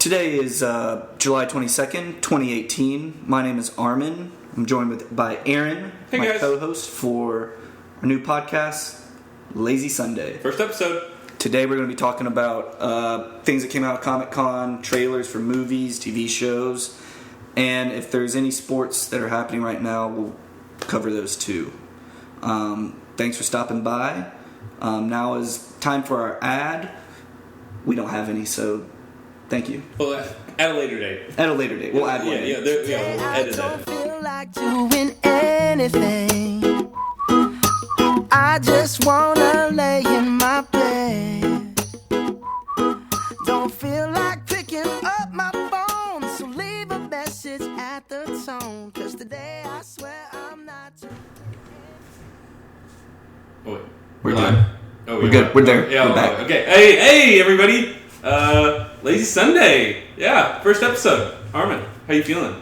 Today is July 22nd, 2018. My name is Armin. I'm joined by Aaron, hey my guys. co-host for our new podcast, Lazy Sunday. First episode. Today we're going to be talking about things that came out of Comic-Con, trailers for movies, TV shows, and if there's any sports that are happening right now, we'll cover those too. Thanks for stopping by. Now is time for our ad. We don't have any, so thank you. Well, at a later date. At a later date. We'll add one. We'll edit I that. don't feel like doing anything. I just wanna lay in my bed. Don't feel like picking up my phone, so leave a message at the tone. 'Cause today I swear I'm not. Oh, wait. We're live? good. Oh, We're good. live. We're there. Yeah, We're back. Okay. Hey, everybody. Lazy Sunday. Yeah, first episode. Armin, how you feeling?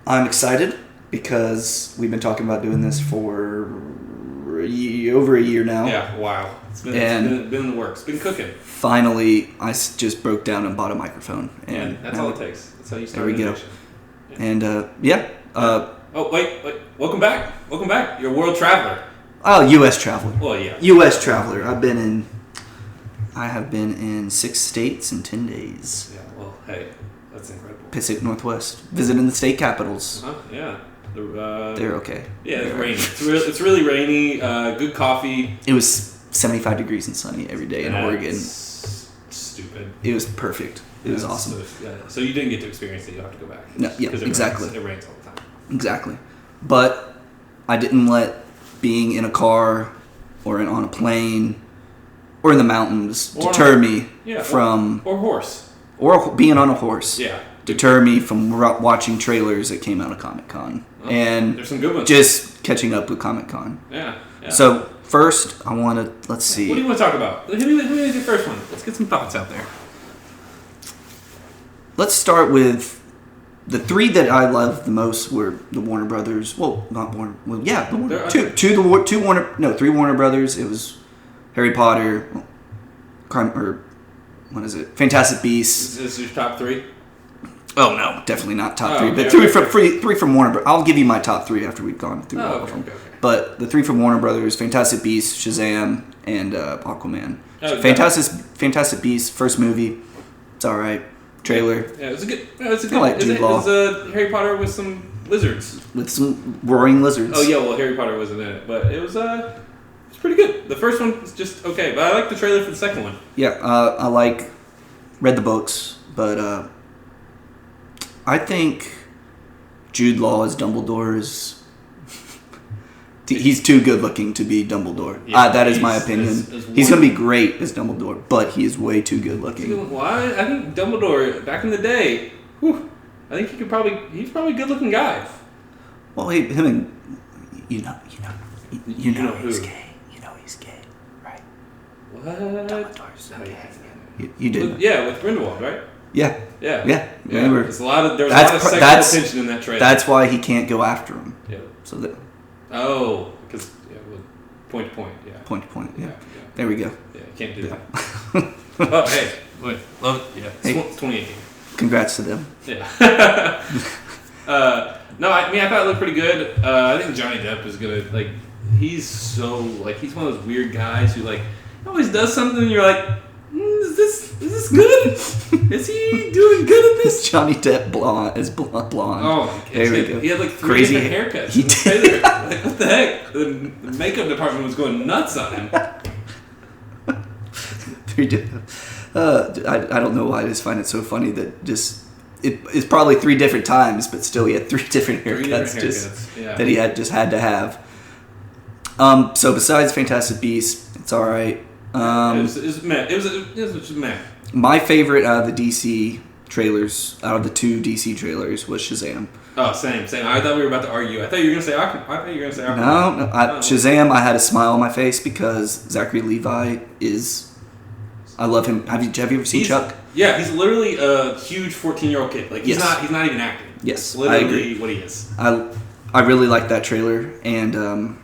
I'm excited because we've been talking about doing this for over a year now. Yeah, wow. It's been in the works. Been cooking. Finally, I just broke down and bought a microphone. And That's all it takes. That's how you start. There we go. innovation. And Oh, wait. Welcome back. You're a world traveler. U.S. traveler. Well, yeah. U.S. traveler. I have been in 6 states in 10 days. Yeah, well, hey, that's incredible. Pacific Northwest. Visiting the state capitals. Yeah. They're okay. Yeah, it's rainy. It's really rainy. Good coffee. It was 75 degrees and sunny every day in Oregon. Stupid. It was perfect. It was awesome. So you didn't get to experience it. You have to go back. No, yeah, exactly. It rains all the time. Exactly. But I didn't let being in a car or on a plane or in the mountains deter me from... Or horse. Or being on a horse. Yeah. Deter me from watching trailers that came out of Comic-Con. And there's some good ones. Just catching up with Comic-Con. Yeah. So, first, I want to... Let's see. What do you want to talk about? Who is your first one? Let's get some thoughts out there. Let's start with... The 3 that I loved the most were the Warner Brothers. Well, not Warner. Well, yeah, the Warner. Two Warner. No, 3 Warner Brothers. It was Harry Potter, Fantastic Beasts. Is this your top 3? Oh no, definitely not top 3. Okay, But three from Warner Brothers. I'll give you my top 3 after we've gone through all of them. Okay. But the 3 from Warner Brothers: Fantastic Beasts, Shazam, and Aquaman. Oh, Fantastic Beasts, first movie. It's all right. Trailer. Yeah, it was a good. It like Jude Law. was Harry Potter with some lizards. With some roaring lizards. Oh yeah, well Harry Potter wasn't in it, but it was it's pretty good. The first one was just okay, but I like the trailer for the second one. Yeah, read the books, but I think Jude Law as Dumbledore is... He's too good looking to be Dumbledore. Yeah, that is my opinion. He's going to be great as Dumbledore, but he is way too good looking. Well, I think Dumbledore back in the day, I think he's probably a good looking guy. Well, him and you know he's who? gay. You know he's gay, right? What? Dumbledore's gay. You did. Yeah, with Grindelwald, right? Yeah. Remember, there was a lot of sexual tension in that trailer. That's why he can't go after him. Yeah. So that. Oh, because point to point, yeah. Point to point, yeah. There we go. Yeah, you can't do that. Oh, hey, wait, love it. Yeah, it's 2018. Congrats to them. Yeah. No, I thought it looked pretty good. I think Johnny Depp is gonna he's one of those weird guys who always does something and you're like, is this good? Is he doing good at this? Johnny Depp blonde. Oh, there we go. He had 3 Crazy different haircuts. He did. What the heck? The makeup department was going nuts on him. 3 different. I don't know why I just find it so funny that it's probably 3 different times, but still he had 3 different haircuts, that he had to have. So besides Fantastic Beasts, it's all right. It was meh. It was just meh. My favorite out of the DC trailers, out of the 2 DC trailers, was Shazam. Oh, same. I thought we were about to argue. I thought you were going to say Aquaman. No. Shazam, I had a smile on my face because Zachary Levi is... I love him. Have you ever seen Chuck? Yeah, he's literally a huge 14-year-old kid. He's not even acting. Yes, That's literally I agree. What he is. I really like that trailer, and I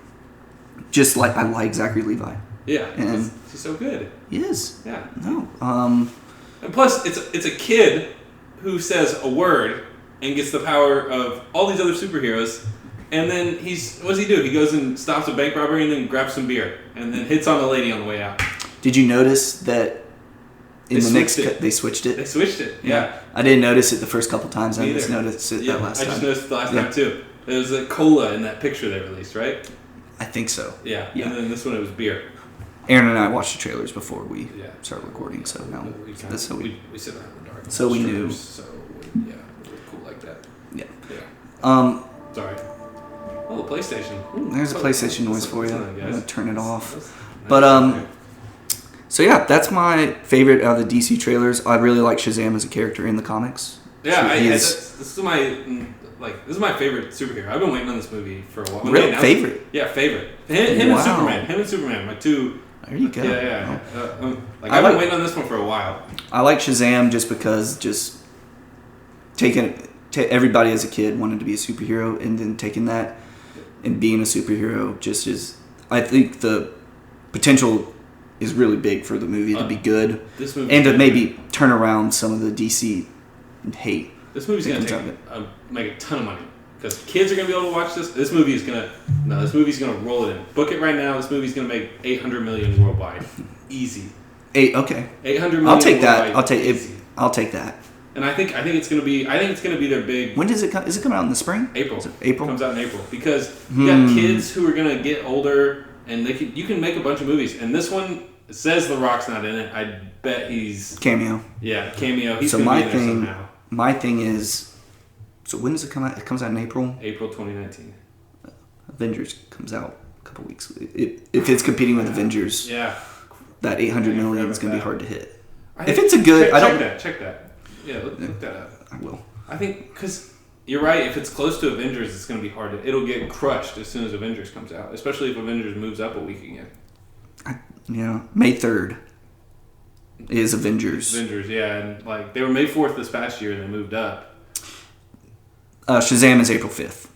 like Zachary Levi. Yeah, and he's so good. He is. Yeah. No. And plus, it's a kid who says a word and gets the power of all these other superheroes. And then what does he do? He goes and stops a bank robbery and then grabs some beer and then hits on the lady on the way out. Did you notice that in the next cut they switched it? They switched it, yeah. I didn't notice it the first couple times. I just either. noticed it that last time. I just noticed it the last time too. There was a cola in that picture they released, right? I think so. Yeah. And then this one it was beer. Aaron and I watched the trailers before we started recording, so now we sit around in the dark. So we knew. So yeah, it was cool like that. Yeah. Yeah. Sorry. Oh, the PlayStation. Ooh, there's a PlayStation noise for you. I'm gonna turn it off. Nice. But so yeah, that's my favorite out of the DC trailers. I really like Shazam as a character in the comics. Yeah, this is my favorite superhero. I've been waiting on this movie for a while. Real favorite? Yeah, favorite. Him and Superman. Him and Superman, my two. There you go. Yeah. I've been waiting on this one for a while. I like Shazam just because everybody as a kid wanted to be a superhero, and then taking that and being a superhero just is. I think the potential is really big for the movie to be good, and to maybe turn around some of the DC hate. This movie's going to make a ton of money because kids are going to be able to watch this. This movie's going to roll it in. Book it right now. This movie's going to make $800 million worldwide, easy. Okay. $800 million. I'll take that. I'll take that. And I think it's going to be their big. When does it come? Is it coming out in the spring? April. April. It comes out in April because you got kids who are going to get older. And you can make a bunch of movies. And this one says The Rock's not in it. I bet he's... Cameo. Yeah, cameo. He's going to be in there somehow. My thing is... So when does it come out? It comes out in April? April 2019. Avengers comes out a couple weeks. If it's competing with Avengers, that $800 million is going to be hard to hit. If it's a good... Check that. Yeah, look that up. I will. I think... Because... You're right. If it's close to Avengers, it's going to be hard. It'll get crushed as soon as Avengers comes out, especially if Avengers moves up a week again. May 3rd is Avengers. And they were May 4th this past year, and they moved up. Shazam is April 5th.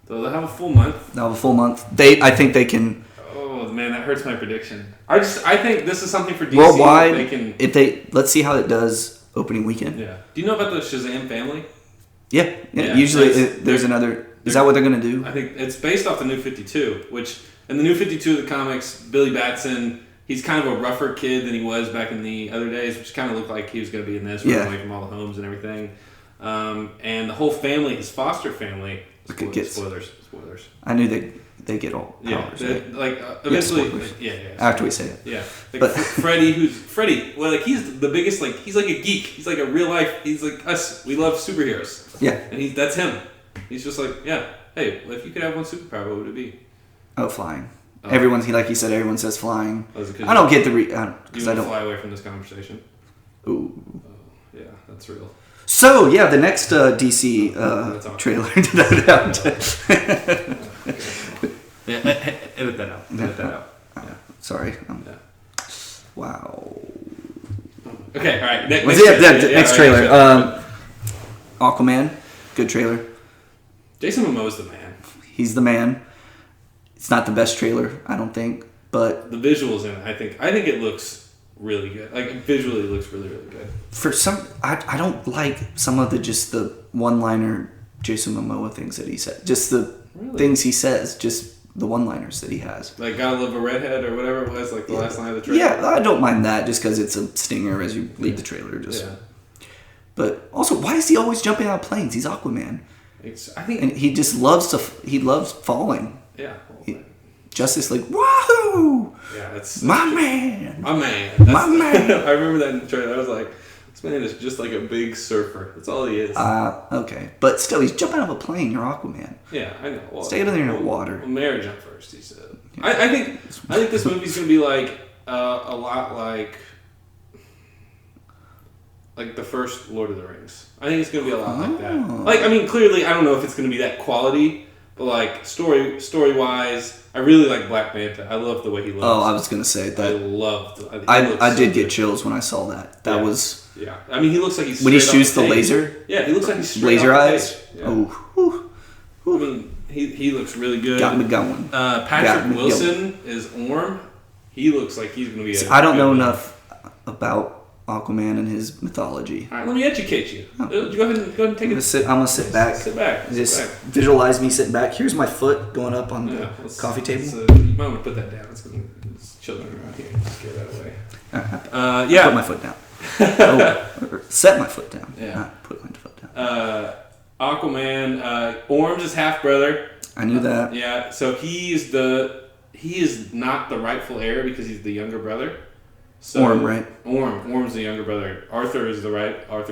So they'll have a full month. I think they can. Oh man, that hurts my prediction. I think this is something for DC. Worldwide, let's see how it does opening weekend. Yeah. Do you know about the Shazam family? Yeah. Usually there's another... Is that what they're going to do? I think it's based off the New 52, which... In the New 52 of the comics, Billy Batson, he's kind of a rougher kid than he was back in the other days, which kind of looked like he was going to be in this, running away from all the homes and everything. And the whole family, his foster family... Spoilers. I knew they get all powers. Yeah, eventually... After we say it. Yeah. Freddy, well, he's the biggest, he's like a geek. He's like a real life, he's like us. We love superheroes. Yeah. And that's him. He's just like, hey, if you could have one superpower, what would it be? Oh, flying. Everyone says flying. Oh, I don't get the... Because I don't fly away from this conversation. Ooh. Oh, yeah, that's real. So, the next DC trailer... Edit that out. Yeah. Sorry. Wow. Okay, all right. Next trailer. Aquaman. Good trailer. Jason Momoa's the man. He's the man. It's not the best trailer, I don't think, but... The visuals in it, I think it looks really good. Visually it looks really, really good. For some... I don't like some of the one-liner Jason Momoa things that he said. Just the things he says. Just the one-liners that he has. Gotta love a redhead or whatever it was, the last line of the trailer. Yeah, I don't mind that just because it's a stinger as you leave the trailer. But also, why is he always jumping out of planes? He's Aquaman. And he just loves falling. Yeah. Justice League, wahoo! Yeah, that's my man. I remember that in the trailer. I was like, this man is just like a big surfer. That's all he is. Okay, but still, he's jumping out of a plane. You're Aquaman. Yeah, I know. Well, stay under there in the water. Well, Mary jumped first. He said. Yeah. I think this movie's gonna be a lot like the first Lord of the Rings. I think it's gonna be a lot like that. Clearly, I don't know if it's gonna be that quality. But story wise, I really like Black Manta. I love the way he looks. Oh, I was gonna say that. I did get chills when I saw that. That was. Yeah, he looks like he's when he shoots the laser. Yeah, he looks like he's straight laser off the eyes. page. Yeah. Oh, whew. He looks really good. Got me going. Patrick Wilson is Orm. He looks like he's gonna be. I don't know enough about Aquaman and his mythology. All right, let me educate you. Oh. Go ahead and take it. I'm gonna sit back. Sit back. Just visualize me sitting back. Here's my foot going up on the coffee table. You might want to put that down. There's children around here. Just get that away. Yeah. Put my foot down. Or set my foot down. Yeah. Not put my foot down. Aquaman. Orm's half brother. I knew that. Yeah. So he is not the rightful heir because he's the younger brother. So, Orm, right? Orm's the younger brother. Arthur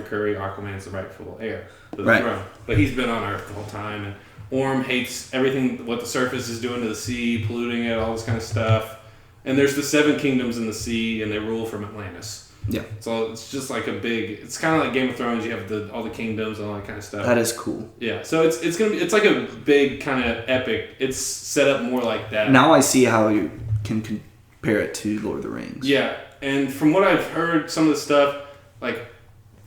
Curry, Aquaman's the rightful heir to the Right. throne. But he's been on Earth the whole time, and Orm hates everything what the surface is doing to the sea, polluting it, all this kind of stuff. And there's the 7 kingdoms in the sea, and they rule from Atlantis. Yeah. So it's just like it's kind of like Game of Thrones. You have all the kingdoms and all that kind of stuff. That is cool. Yeah. So it's like a big kind of epic. It's set up more like that. Now I see how you can compare it to Lord of the Rings. Yeah. And from what I've heard, some of the stuff, like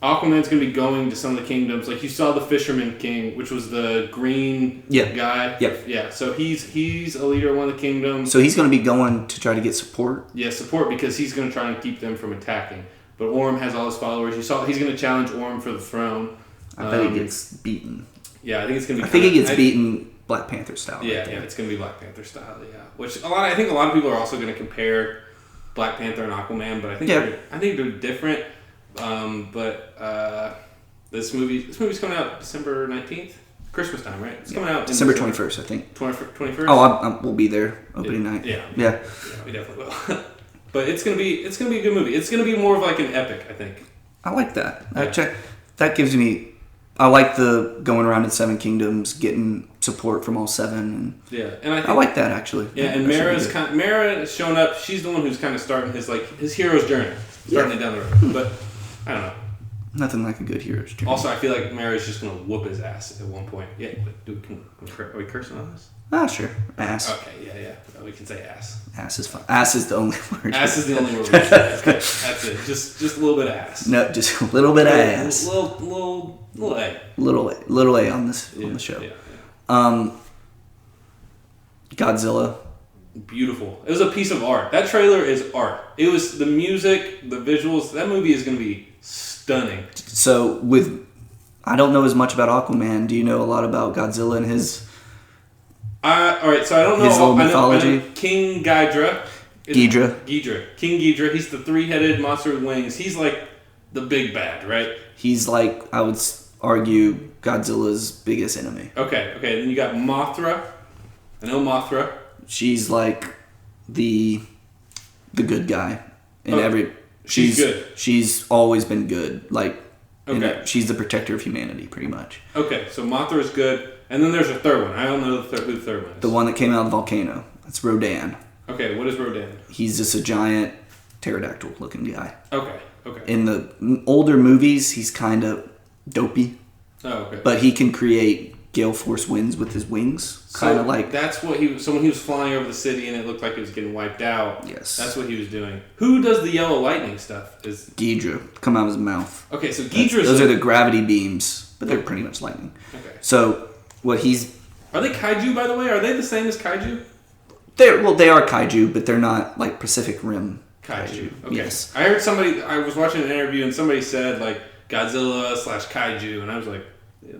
Aquaman's going to be going to some of the kingdoms. Like you saw the Fisherman King, which was the green guy. Yep. Yeah. So he's a leader of one of the kingdoms. So he's going to be going to try to get support? Yeah, support because he's going to try and keep them from attacking. But Orm has all his followers. He's going to challenge Orm for the throne. I bet he gets beaten. Yeah, I think it's going to be. I think he gets beaten Black Panther style. Yeah, it's going to be Black Panther style. Yeah, which I think a lot of people are also going to compare Black Panther and Aquaman, but I think they're different. This movie's coming out December 19th, Christmas time, right? It's coming out December 21st, I think. 21st. Oh, we'll be there opening night. Yeah, we definitely will. But it's gonna be a good movie. It's gonna be more of like an epic, I think. I like that. That gives me. I like the going around in 7 kingdoms, getting support from all 7. And I like that actually. Yeah, and Mara is showing up. She's the one who's kind of starting his hero's journey, starting it down the road. But I don't know. Nothing like a good hero's journey. Also, I feel like Mara's just gonna whoop his ass at one point. Yeah, but are we cursing on this? Ah, sure. Ass. Okay, yeah. We can say ass. Ass is fine. Ass is the only word. Ass is the only word. That's it. Just a little bit of ass. No, just a little bit of ass. Little A. Little A on the show. Yeah. Godzilla. Beautiful. It was a piece of art. That trailer is art. It was the music, the visuals. That movie is going to be stunning. So I don't know as much about Aquaman. Do you know a lot about Godzilla and his? All right, so I don't know. His little mythology. I know King Ghidra. King Ghidra. He's the 3-headed monster with wings. He's like the big bad, right? He's like, I would argue, Godzilla's biggest enemy. Okay. Then you got Mothra. I know Mothra. She's like the good guy in She's good. She's always been good. Like, she's the protector of humanity, pretty much. Okay, so Mothra is good. And then there's a third one. I don't know who the third one is. The one that came out of the volcano. That's Rodan. Okay, what is Rodan? He's just a giant pterodactyl-looking guy. Okay. In the older movies, he's kind of dopey. Oh, okay. But he can create gale force winds with his wings. Kind of like... That's what he was... So when he was flying over the city and it looked like it was getting wiped out... Yes. That's what he was doing. Who does the yellow lightning stuff? Is Ghidra. Come out of his mouth. Okay, so Ghidra's... Those are the gravity beams, but they're pretty much lightning. Okay. So... Are they kaiju, by the way? Are they the same as kaiju? They are kaiju, but they're not like Pacific Rim kaiju. Okay. Yes. I heard I was watching an interview and somebody said like Godzilla / kaiju, and I was like,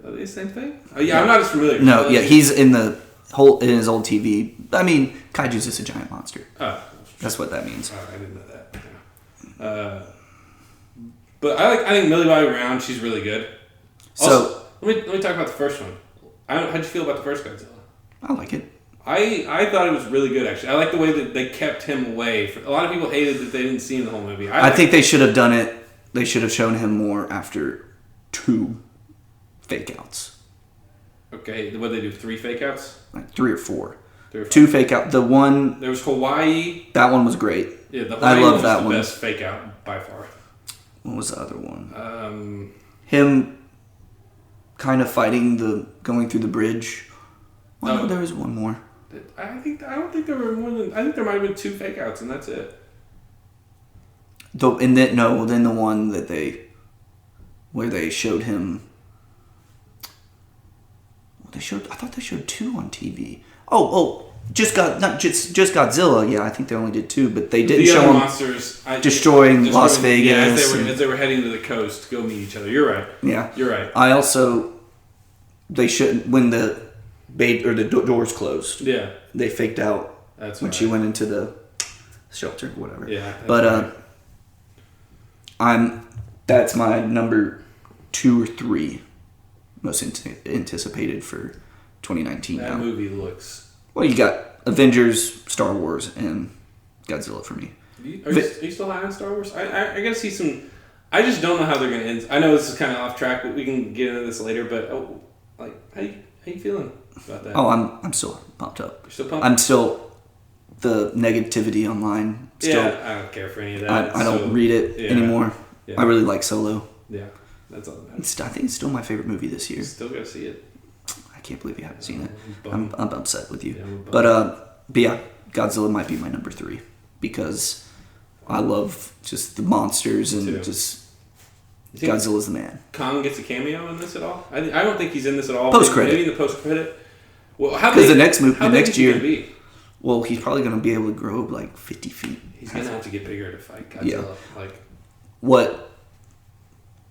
are they the same thing? Oh, yeah, I'm not as familiar. No, he's in his old TV. I mean, kaiju's just a giant monster. Oh. That's what that means. Oh, I didn't know that. Yeah. But I think Millie Bobby Brown, she's really good. Also, So let me talk about the first one. How'd you feel about the first Godzilla? I like it. I thought it was really good, actually. I like the way that they kept him away. A lot of people hated that they didn't see him the whole movie. I think they should have done it. They should have shown him more after 2 fake outs. Okay, what did they do? 3 fake outs? Like 3 or 4. 2 fake out. The one... There was Hawaii. That one was great. Yeah, the Hawaii I love was that the one. best fake out by far. What was the other one? Him kind of going through the bridge. Well, no, there was one more. I don't think there were more than... I think there might have been 2 fake outs, and that's it. Then the one where they showed him... I thought they showed 2 on TV. not just Godzilla. Yeah, I think they only did 2, but they didn't the show other them monsters destroying Las Vegas. Yeah, as they were heading to the coast to go meet each other. You're right. Yeah, you're right. I also they shouldn't when the doors closed. Yeah, they faked out when she went into the shelter, whatever. Yeah, but that's my number 2 or 3 most anticipated for 2019. That movie looks. Well, you got Avengers, Star Wars, and Godzilla for me. Are you still high on Star Wars? I gotta see some. I just don't know how they're gonna end. I know this is kind of off track, but we can get into this later. But how you feeling about that? Oh, I'm still pumped up. You're still pumped? I'm still the negativity online. Still, yeah, I don't care for any of that. I don't read it anymore. Yeah. I really like Solo. Yeah, that's all that matters. I think it's still my favorite movie this year. Still gotta see it. I can't believe you haven't seen it. I'm upset with you. Yeah, but yeah, Godzilla might be my number 3 because I love just the monsters and just Godzilla's the man. Kong gets a cameo in this at all? I don't think he's in this at all. Post credit. Maybe in the post credit. Well, because the next year. Be? Well, he's probably going to be able to grow like 50 feet. He's going to have to get bigger to fight Godzilla. Yeah.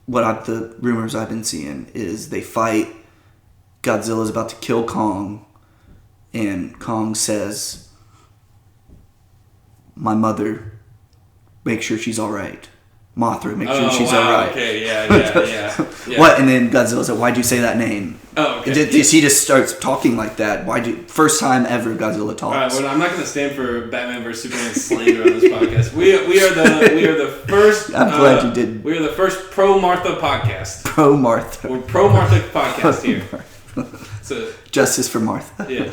The rumors I've been seeing is they fight. Godzilla's about to kill Kong, and Kong says, "My mother, make sure she's all right. Mothra, make sure she's all right." Okay, yeah. What? And then Godzilla's like, "Why'd you say that name?" Oh, okay. She just starts talking like that. First time ever Godzilla talks. All right, well, I'm not going to stand for Batman vs Superman slander on this podcast. We are the first. I'm glad you did. We are the first pro Martha podcast. Pro Martha. We're pro Martha podcast here. So justice for Martha. Yeah.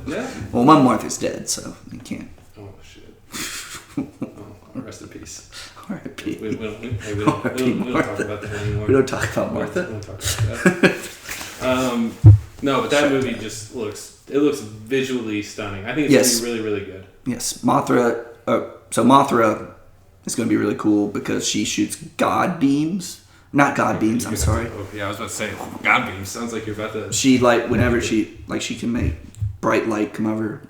Yeah. Well, my Martha's dead, so you can't. Oh shit. Rest in peace. R.I.P. We don't talk about that anymore. We don't talk about Martha. We don't talk about that. No, but that movie just looks visually stunning. I think it's going to be really, really good. Yes, Mothra. So Mothra is going to be really cool because she shoots God beams. Not God beams. I'm sorry. Yeah, I was about to say God beams. Sounds like you're about to. She whenever she can make bright light come over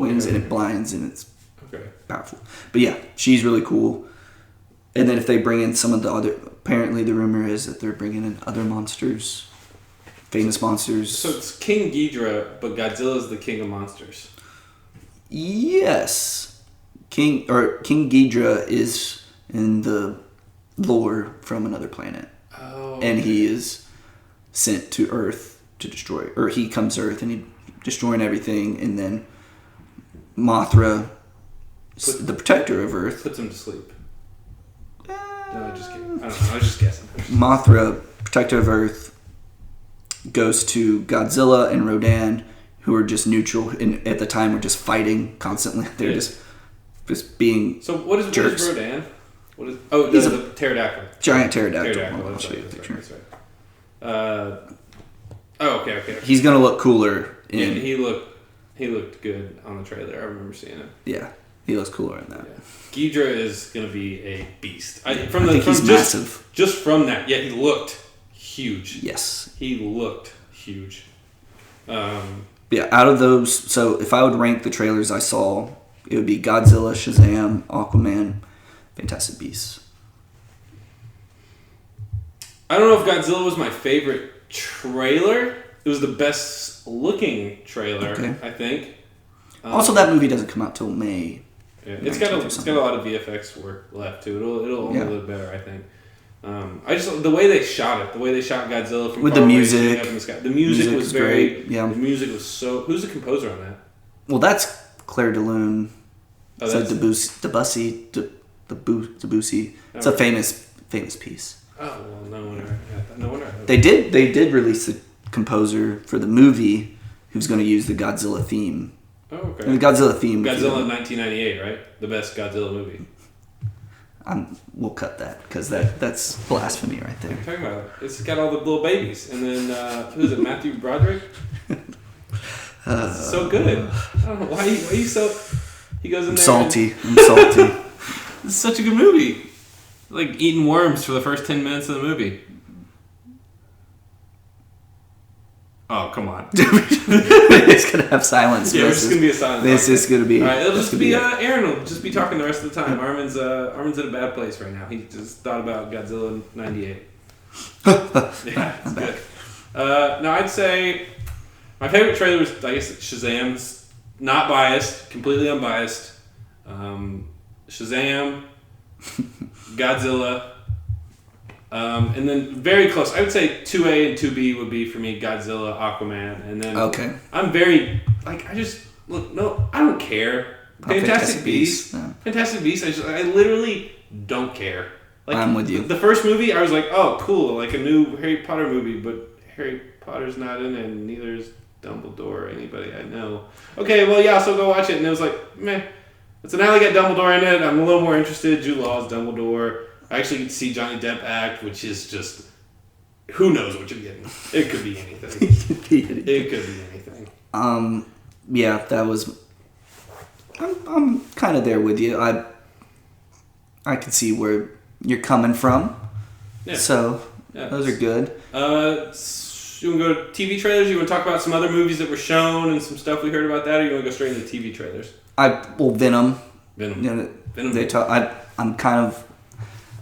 wings and it blinds and it's powerful. But yeah, she's really cool. And then if they bring in some of the other, apparently the rumor is that they're bringing in other monsters, famous monsters. So it's King Ghidorah, but Godzilla's the king of monsters. Yes, King Ghidorah is in the lore from another planet. Oh. And he is sent to Earth to destroy, or he comes to Earth and he's destroying everything, and then Mothra, the protector of Earth, puts him to sleep. No, just kidding. I don't know. I was just guessing. Mothra, protector of Earth, goes to Godzilla and Rodan, who are just neutral, and at the time were just fighting constantly. They're just being So what is Rodan? What is? Oh, he's the pterodactyl. Giant pterodactyl. Pterodactyl. I'll show you a picture. That's right. Okay. He's gonna look cooler. Yeah, he looked good on the trailer. I remember seeing it. Yeah, he looks cooler in that. Yeah. Ghidorah is gonna be a beast. I think he's massive. Just from that, yeah, he looked huge. Yes, he looked huge. Yeah, out of those, so if I would rank the trailers I saw, it would be Godzilla, Shazam, Aquaman, Fantastic Beasts. I don't know if Godzilla was my favorite trailer. It was the best looking trailer, I think. Also, that movie doesn't come out till May. Yeah, it's got a lot of VFX work left too. It'll only look better, I think. I just the way they shot it, the way they shot Godzilla from with the music. Up in the sky. The music was very great. Yeah. The music was so. Who's the composer on that? Well, that's Claire de Lune. Oh, so Debussy. It's a famous piece. Oh well, no wonder. They did release the composer for the movie, who's going to use the Godzilla theme. Oh, okay. And the Godzilla theme. Godzilla in 1998, right? The best Godzilla movie. We'll cut that because that's blasphemy right there. What are you talking about? It's got all the little babies, and then who's it? Matthew Broderick. So good. I don't know why you so. He goes in there. I'm salty. It's such a good movie. Like eating worms for the first 10 minutes of the movie. Oh, come on. It's gonna have silence. Yeah, it's just gonna be a silent. This is gonna be. All right, it'll just be Aaron will just be talking the rest of the time. Armin's in a bad place right now. He just thought about Godzilla '98. Yeah, it's good. No, I'd say my favorite trailer was, I guess, Shazam's. Not biased, completely unbiased. Shazam, Godzilla, and then very close. I would say 2A and 2B would be for me Godzilla, Aquaman, and then I'm very I don't care. Fantastic Beasts. Yeah. Fantastic Beasts. I literally don't care. Like, I'm with you. The first movie, I was like, oh, cool, like a new Harry Potter movie, but Harry Potter's not in it, and neither is Dumbledore or anybody I know. Okay, well, yeah, so go watch it. And it was like, meh. It's now they got Dumbledore in it. I'm a little more interested. Jude Law's Dumbledore. I actually get to see Johnny Depp act, which is just, who knows what you're getting. It could be anything. It could be anything. Yeah, that was, I'm kind of there with you. I can see where you're coming from. Yeah. So, those are good. You want to go to TV trailers? You want to talk about some other movies that were shown and some stuff we heard about that, or you want to go straight into TV trailers? Venom. Venom. You know, Venom. They talk. I'm kind of.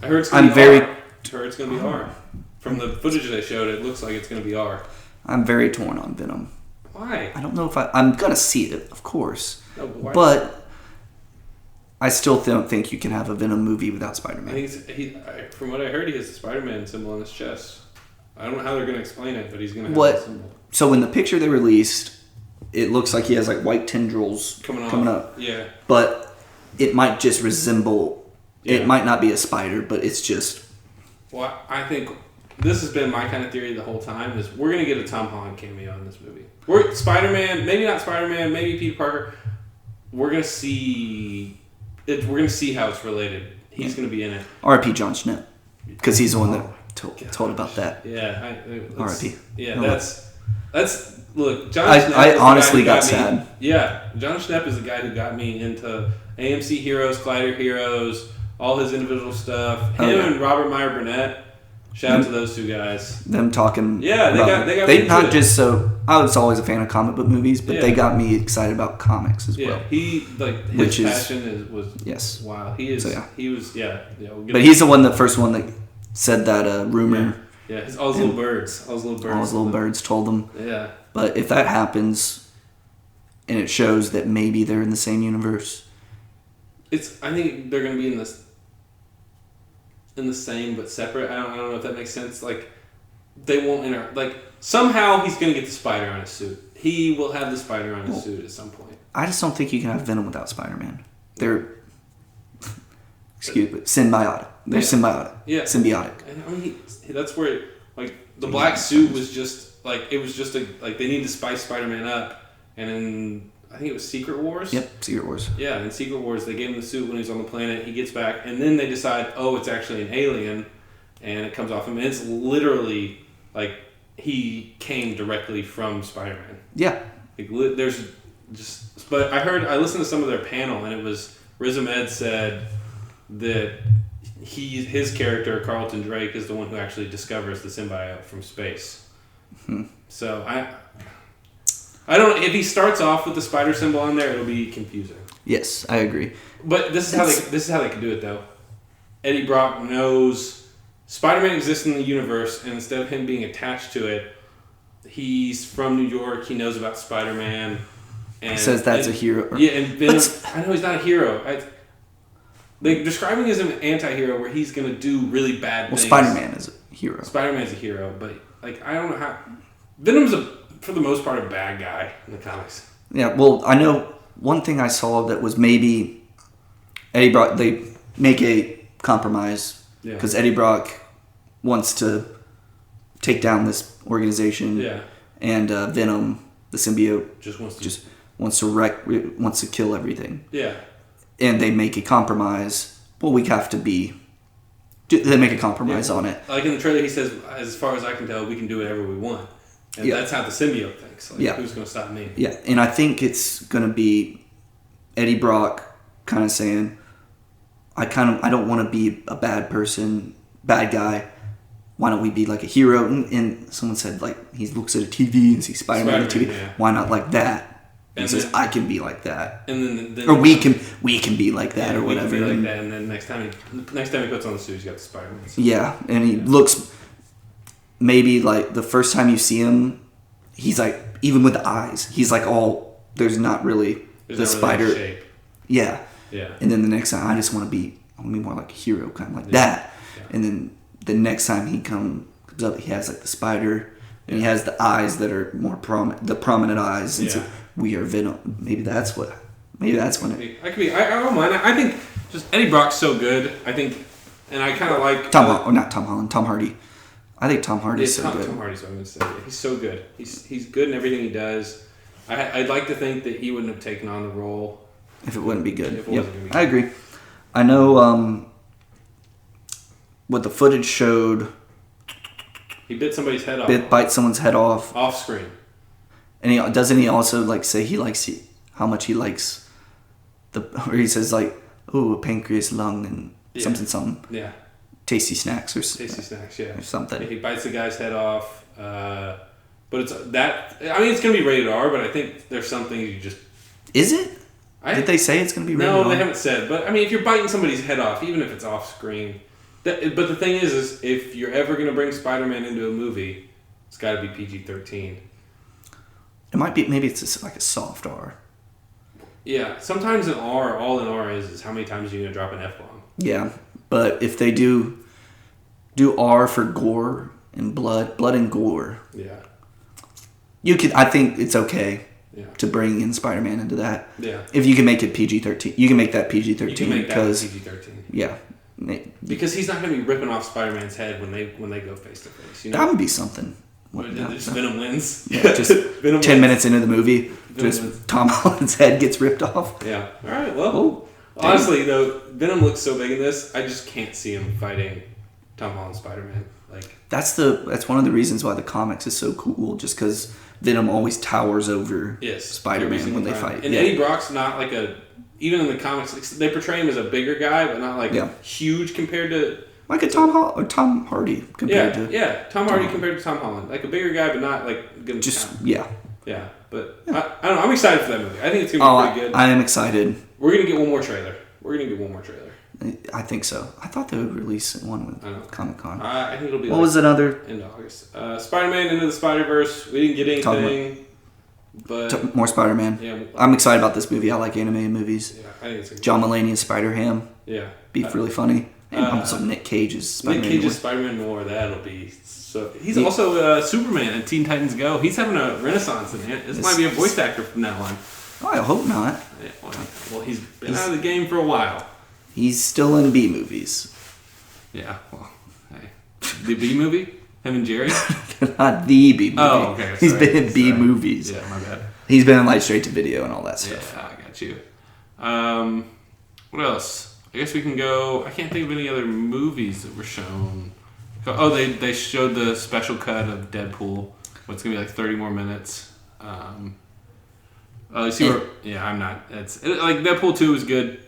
I heard it's going to be R. I heard it's going to be R. From the footage they showed, it looks like it's going to be R. I'm very torn on Venom. Why? I don't know if I'm going to see it, of course. No, but why? But I still don't think you can have a Venom movie without Spider-Man. I think from what I heard, he has the Spider-Man symbol on his chest. I don't know how they're going to explain it, but he's going to have that symbol. So in the picture they released, it looks like he has like white tendrils coming up. Yeah. But it might just resemble, it might not be a spider, but it's just... Well, I think this has been my kind of theory the whole time, is we're going to get a Tom Holland cameo in this movie. Spider-Man, maybe not Spider-Man, maybe Peter Parker. We're going to see how it's related. He's going to be in it. R.I.P. Jon Snow. Because he's the one that told about that. Yeah. R.I.P. Yeah, that's look, Jon Schnepp I honestly got sad. Yeah, Jon Schnepp is the guy who got me into AMC Heroes, Collider Heroes, all his individual stuff. Him and Robert Meyer Burnett. Shout out to those two guys. Them talking. Yeah, they got they not just so. I was always a fan of comic book movies, but they got me excited about comics as well. His passion was wild. He is. So, he was. But he's the first one that said that rumor. Yeah, all his little birds. All his little birds told them. Yeah. But if that happens, and it shows that maybe they're in the same universe, I think they're going to be in the same but separate. I don't know if that makes sense. Like, they won't somehow he's going to get the spider on his suit. He will have the spider on his suit at some point. I just don't think you can have Venom without Spider-Man. They're symbiotic. They're symbiotic. Yeah. Symbiotic. I mean, that's where the black suit was just they needed to spice Spider-Man up, and then I think it was Secret Wars. Yep, Secret Wars. Yeah, in Secret Wars, they gave him the suit when he was on the planet. He gets back, and then they decide, it's actually an alien, and it comes off him. And it's literally he came directly from Spider-Man. Yeah. There's just, but I listened to some of their panel, and it was Riz Ahmed said that his character Carlton Drake is the one who actually discovers the symbiote from space. Hmm. So I don't. If he starts off with the spider symbol on there, it'll be confusing. Yes, I agree. But this is how they can do it though. Eddie Brock knows Spider-Man exists in the universe, and instead of him being attached to it, he's from New York. He knows about Spider-Man. And he says that's a hero. And Venom, I know he's not a hero. They're describing him as an anti-hero where he's going to do really bad things. Well, Spider-Man is a hero. Spider-Man's a hero, but I don't know how. Venom's for the most part, a bad guy in the comics. Yeah, well, I know one thing I saw that was maybe Eddie Brock, they make a compromise because Eddie Brock wants to take down this organization, and Venom, the symbiote, wants to kill everything. Yeah, and they make a compromise. Well, we have to be. They make a compromise on it. Like in the trailer, he says, "As far as I can tell, we can do whatever we want." And that's how the symbiote thinks. Who's going to stop me? Yeah, and I think it's going to be Eddie Brock kind of saying, I don't want to be a bad person, bad guy. why don't we be like a hero? And someone said like he looks at a TV and sees Spider-Man on TV. Yeah. Why not like that? And he says, then, I can be like that. And then or we can be like that, or we whatever. Can be like that. And then next time he puts on the suit, he's got the Spider-Man suit. Yeah, and he looks maybe like the first time you see him, he's like, even with the eyes, he's like all, there's not really the spider shape. Yeah. Yeah. And then the next time I want to be more like a hero, kind of like that. Yeah. And then the next time he comes up, he has like the spider and he has the eyes that are more prominent eyes. And so we are Venom. Maybe that's when it. I don't mind. I think just Eddie Brock's so good. I think, and I kind of like not Tom Holland, Tom Hardy. I think Tom Hardy's so good. Tom Hardy's what I'm going to say. He's so good. He's good in everything he does. I'd like to think that he wouldn't have taken on the role if it wouldn't be good. If it wasn't gonna be good. I agree. I know what the footage showed. He bit somebody's head off. Bite someone's head off. Off screen. And doesn't he also like say how much he likes or he says like, oh, pancreas, lung, and something. Yeah. Tasty snacks or something. Yeah, he bites the guy's head off. But it's that. I mean, it's gonna be rated R, but I think there's some things you just. Is it? Did they say it's gonna be rated R? No, they haven't said. But I mean, if you're biting somebody's head off, even if it's off screen, but the thing is if you're ever gonna bring Spider-Man into a movie, it's got to be PG-13. It might be. Maybe it's just like a soft R. Yeah, sometimes an R, all an R is how many times are you gonna drop an F-bomb? Yeah, but if they do R for gore and blood and gore. Yeah. I think it's okay to bring in Spider-Man into that. Yeah. If you can make it PG-13, you can make that PG-13. You can make that PG-13. Yeah. Because he's not going to be ripping off Spider-Man's head when they go face to face. That would be something. Venom wins. Yeah, just 10 minutes into the movie, Tom Holland's head gets ripped off. Yeah. All right. Well, honestly though, Venom looks so big in this. I just can't see him fighting Tom Holland's Spider-Man. Like that's one of the reasons why the comics is so cool. Just because Venom always towers over Spider-Man when they fight. And Eddie Brock's not like even in the comics, they portray him as a bigger guy, but not like huge compared to like a Tom Hardy compared to Tom Hardy compared to Tom Holland, like a bigger guy, but not like yeah. But I don't know. I'm excited for that movie. I think it's gonna be pretty good. I am excited. We're gonna get one more trailer. I think so. I thought they would release one with Comic-Con. I think it'll be. What was another? In August. Spider-Man Into the Spider-Verse. We didn't get anything. But more Spider-Man. Yeah, I'm excited about this movie. I like animated movies. Yeah, I think it's John Mulaney as Spider-Ham. Yeah, be really funny. And also Nick Cage as Spider-Man. Nick Cage as Spider-Man Noir. That'll be so. He's also Superman in Teen Titans Go. He's having a renaissance in it. This might be a voice actor from now on. Oh, I hope not. Yeah, well, he's been out of the game for a while. He's still in B movies. Yeah, well, hey. The B movie? Him and Jerry? Not the B movie. Oh, okay. Sorry. He's been in B movies. Yeah, my bad. He's been in like straight to video and all that stuff. Yeah, I got you. What else? I guess we can go. I can't think of any other movies that were shown. Oh, they showed the special cut of Deadpool. What's gonna be like 30 more minutes. You see where? Yeah, I'm not. Like Deadpool 2 was good.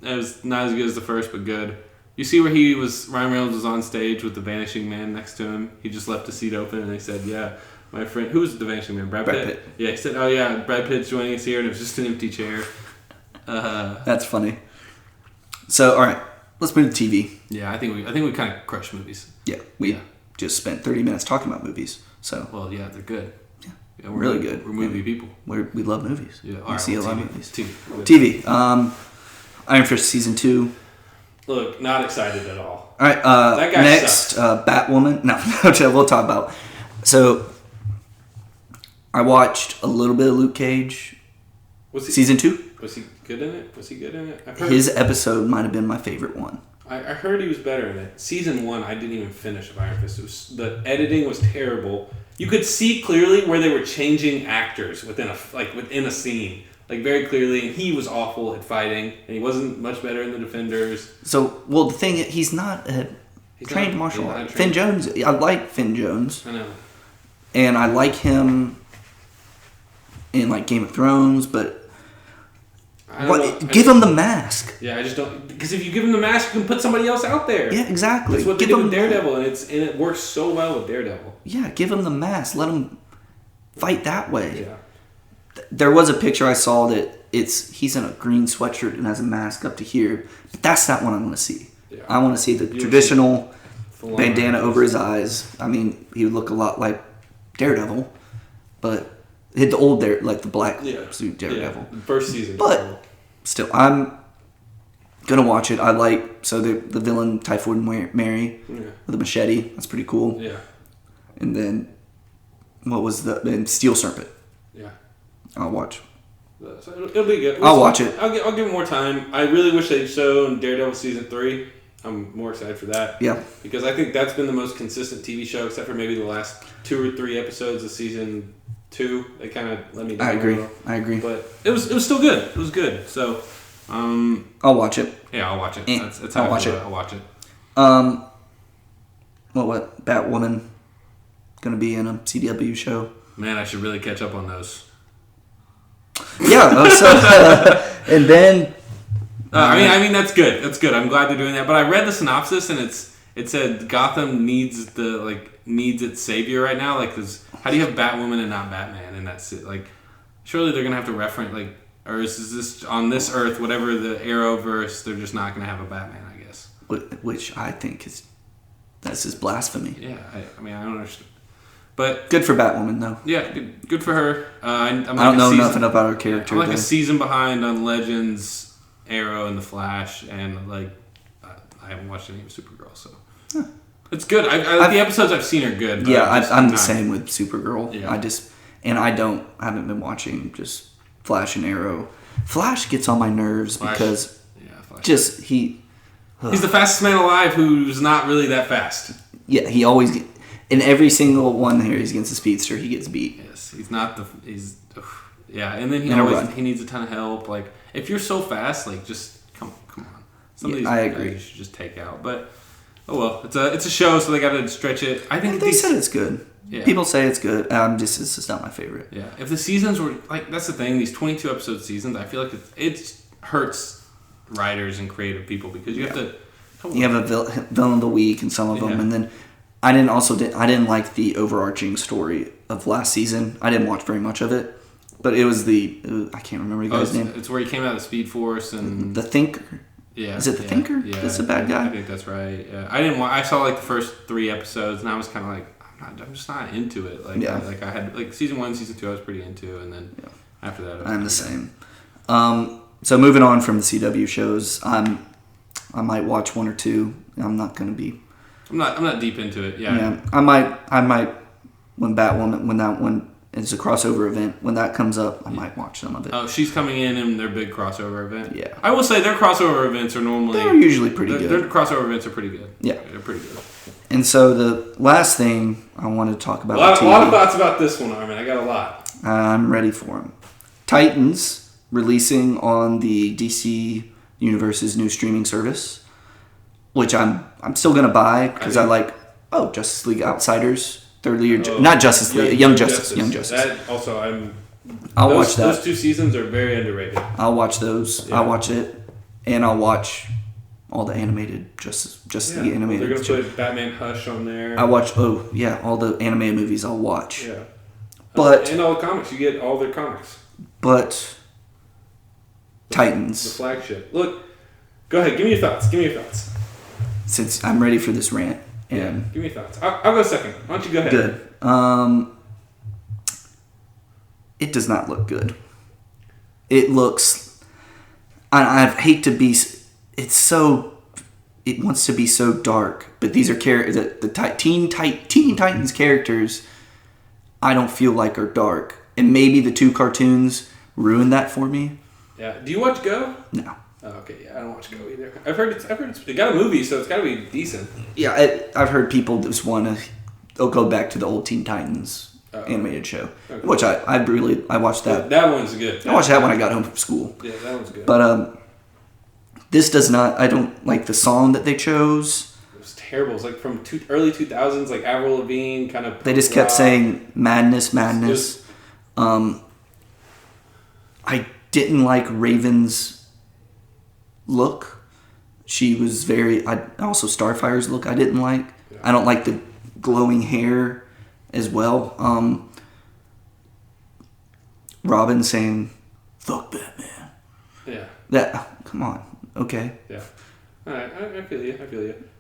It was not as good as the first, but good. You see where Ryan Reynolds was on stage with the Vanishing Man next to him. He just left the seat open, and they said, "Yeah, my friend, who was the Vanishing Man? Brad Pitt." Yeah, he said, "Oh yeah, Brad Pitt's joining us here," and it was just an empty chair. That's funny. So, all right, let's move to TV. Yeah, I think we kind of crushed movies. Yeah, we just spent 30 minutes talking about movies. So, well, yeah, they're good. Yeah, we're really good. We're movie people. We love movies. Yeah, we see a lot of movies. TV. Iron Fist season 2. Look, not excited at all. All right, that guy next, Batwoman. No, we'll talk about. So, I watched a little bit of Luke Cage. Season 2. Was he good in it? His episode might have been my favorite one. I heard he was better in it. Season 1, I didn't even finish of Iron Fist. The editing was terrible. You could see clearly where they were changing actors within a scene. Like, very clearly, and he was awful at fighting, and he wasn't much better in the Defenders. So, the thing is, he's not a trained martial artist. Finn Jones, I like Finn Jones. I know. And I like him in, like, Game of Thrones, but Give him the mask. Yeah, I just don't, because if you give him the mask, you can put somebody else out there. Yeah, exactly. That's what they did with Daredevil, and it works so well with Daredevil. Yeah, give him the mask. Let him fight that way. Yeah. There was a picture I saw that he's in a green sweatshirt and has a mask up to here, but that's not what I want to see. Yeah. I want to see the traditional bandana over his eyes. I mean, he would look a lot like Daredevil, but hit the old like the black suit Daredevil. Yeah. First season. But still, I'm gonna watch it. I like the villain Typhoid Mary with a machete. That's pretty cool. Yeah. And then what was and Steel Serpent. Yeah. I'll watch. So it'll be good. I'll watch it. I'll give it more time. I really wish they'd shown Daredevil season 3. I'm more excited for that. Yeah. Because I think that's been the most consistent TV show, except for maybe the last 2 or 3 episodes of season 2. They kind of let me down. I agree. But it was still good. It was good. So, I'll watch it. Yeah, I'll watch it. That's how I'll watch it. I'll watch it. What? Batwoman gonna be in a CW show? Man, I should really catch up on those. Yeah. And then. I mean that's good. That's good. I'm glad they're doing that. But I read the synopsis and it said Gotham needs its savior right now. Like, how do you have Batwoman and not Batman? And that's it. Like, surely they're gonna have to reference or is this on this Earth, whatever the Arrowverse, they're just not gonna have a Batman, I guess. Which I think that's blasphemy. Yeah. I mean, I don't understand. But good for Batwoman though. Yeah, good for her. I don't know nothing about her character. I'm like a season behind on Legends, Arrow, and The Flash, and I haven't watched any of Supergirl, so it's good. The episodes I've seen are good. Yeah, I'm the same with Supergirl. Yeah. I haven't been watching just Flash and Arrow. Flash gets on my nerves because he's the fastest man alive who's not really that fast. Yeah, he always in every single one here he's against the speedster, he gets beat. Yes, and then he needs a ton of help. Like, if you're so fast, like, just come on. Some of these I guys agree. You should just take out. But it's a show, so they got to stretch it. I think they said it's good. Yeah. People say it's good. It's just not my favorite. Yeah, if the seasons were that's the thing. These 22 episode seasons, I feel like it hurts writers and creative people because you have to. You have a villain of the week in some of them, and then I didn't like the overarching story of last season. I didn't watch very much of it, but it was I can't remember the guy's name. It's where he came out of Speed Force and the Thinker. Yeah, is it the Thinker? Yeah, that's a bad guy. I think that's right. Yeah, I saw like the first 3 episodes, and I was kind of like, I'm just not into it. Like, I had season 1, season 2, I was pretty into, and then after that, I'm the same. So moving on from the CW shows, I might watch 1 or 2. I'm not going to be. I'm not deep into it. Yeah. I might when Batwoman when it's a crossover event, when that comes up, I might watch some of it. Oh, she's coming in their big crossover event. Yeah. I will say their crossover events are normally they're usually pretty good. Their crossover events are pretty good. Yeah. They're pretty good. And so the last thing I want to talk about. A lot of thoughts about this one, Armin. I got a lot. I'm ready for them. Titans releasing on the DC Universe's new streaming service, which I'm still gonna buy because I like Justice League Outsiders, not Justice League, Young Justice. That also I'll watch that. Those 2 seasons are very underrated. I'll watch those. Yeah. I'll watch it, and I'll watch all the animated Justice League animated. They're gonna put Batman Hush on there. I watch all the animated movies. I'll watch. Yeah, but and all the comics. You get all their comics. But Titans, the flagship. Look, go ahead. Give me your thoughts. Since I'm ready for this rant. And give me your thoughts. I'll go second. Why don't you go ahead? Good. It does not look good. It looks. I hate to be. It wants to be so dark, but these are the Teen Titans characters. I don't feel like are dark, and maybe the 2 cartoons ruined that for me. Yeah. Do you watch Go? No. Oh, okay, yeah, I don't watch Go either. I've heard it got a movie, so it's got to be decent. Yeah, I've heard people just want to go back to the old Teen Titans animated show, which I watched that. That one's good. I watched that when I got home from school. Yeah, that one's good. But this does not. I don't like the song that they chose. It was terrible. It was like from early 2000s, like Avril Lavigne kind of. They just kept saying madness. I didn't like Raven's look. She was also Starfire's look I didn't like. Yeah. I don't like the glowing hair as well. Robin saying, "Fuck Batman." Yeah. Come on. Okay. Yeah. All right. I feel you.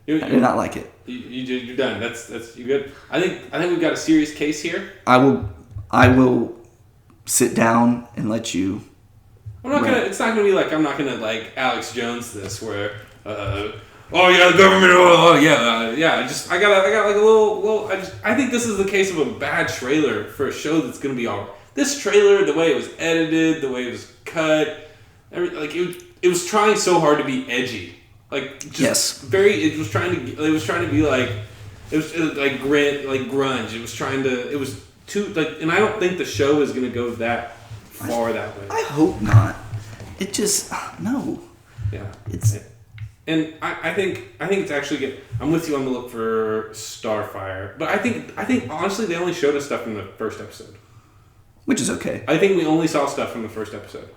I did not like it. You're done. That's you good. I think we've got a serious case here. I will sit down and let you. I'm not gonna. It's not gonna be like I'm not gonna like Alex Jones this where. Oh yeah, the government. Yeah. I got like a little. I think this is the case of a bad trailer for a show that's gonna be all. This trailer, the way it was edited, the way it was cut, it was trying so hard to be edgy. Like just yes. It was trying to be like it was like grunge. It was too like, and I don't think the show is gonna go that far that way. I hope not. It just no. Yeah. It's. And I think it's actually good. I'm with you on the look for Starfire, but I think honestly they only showed us stuff from the first episode, which is okay. I think we only saw stuff from the first episode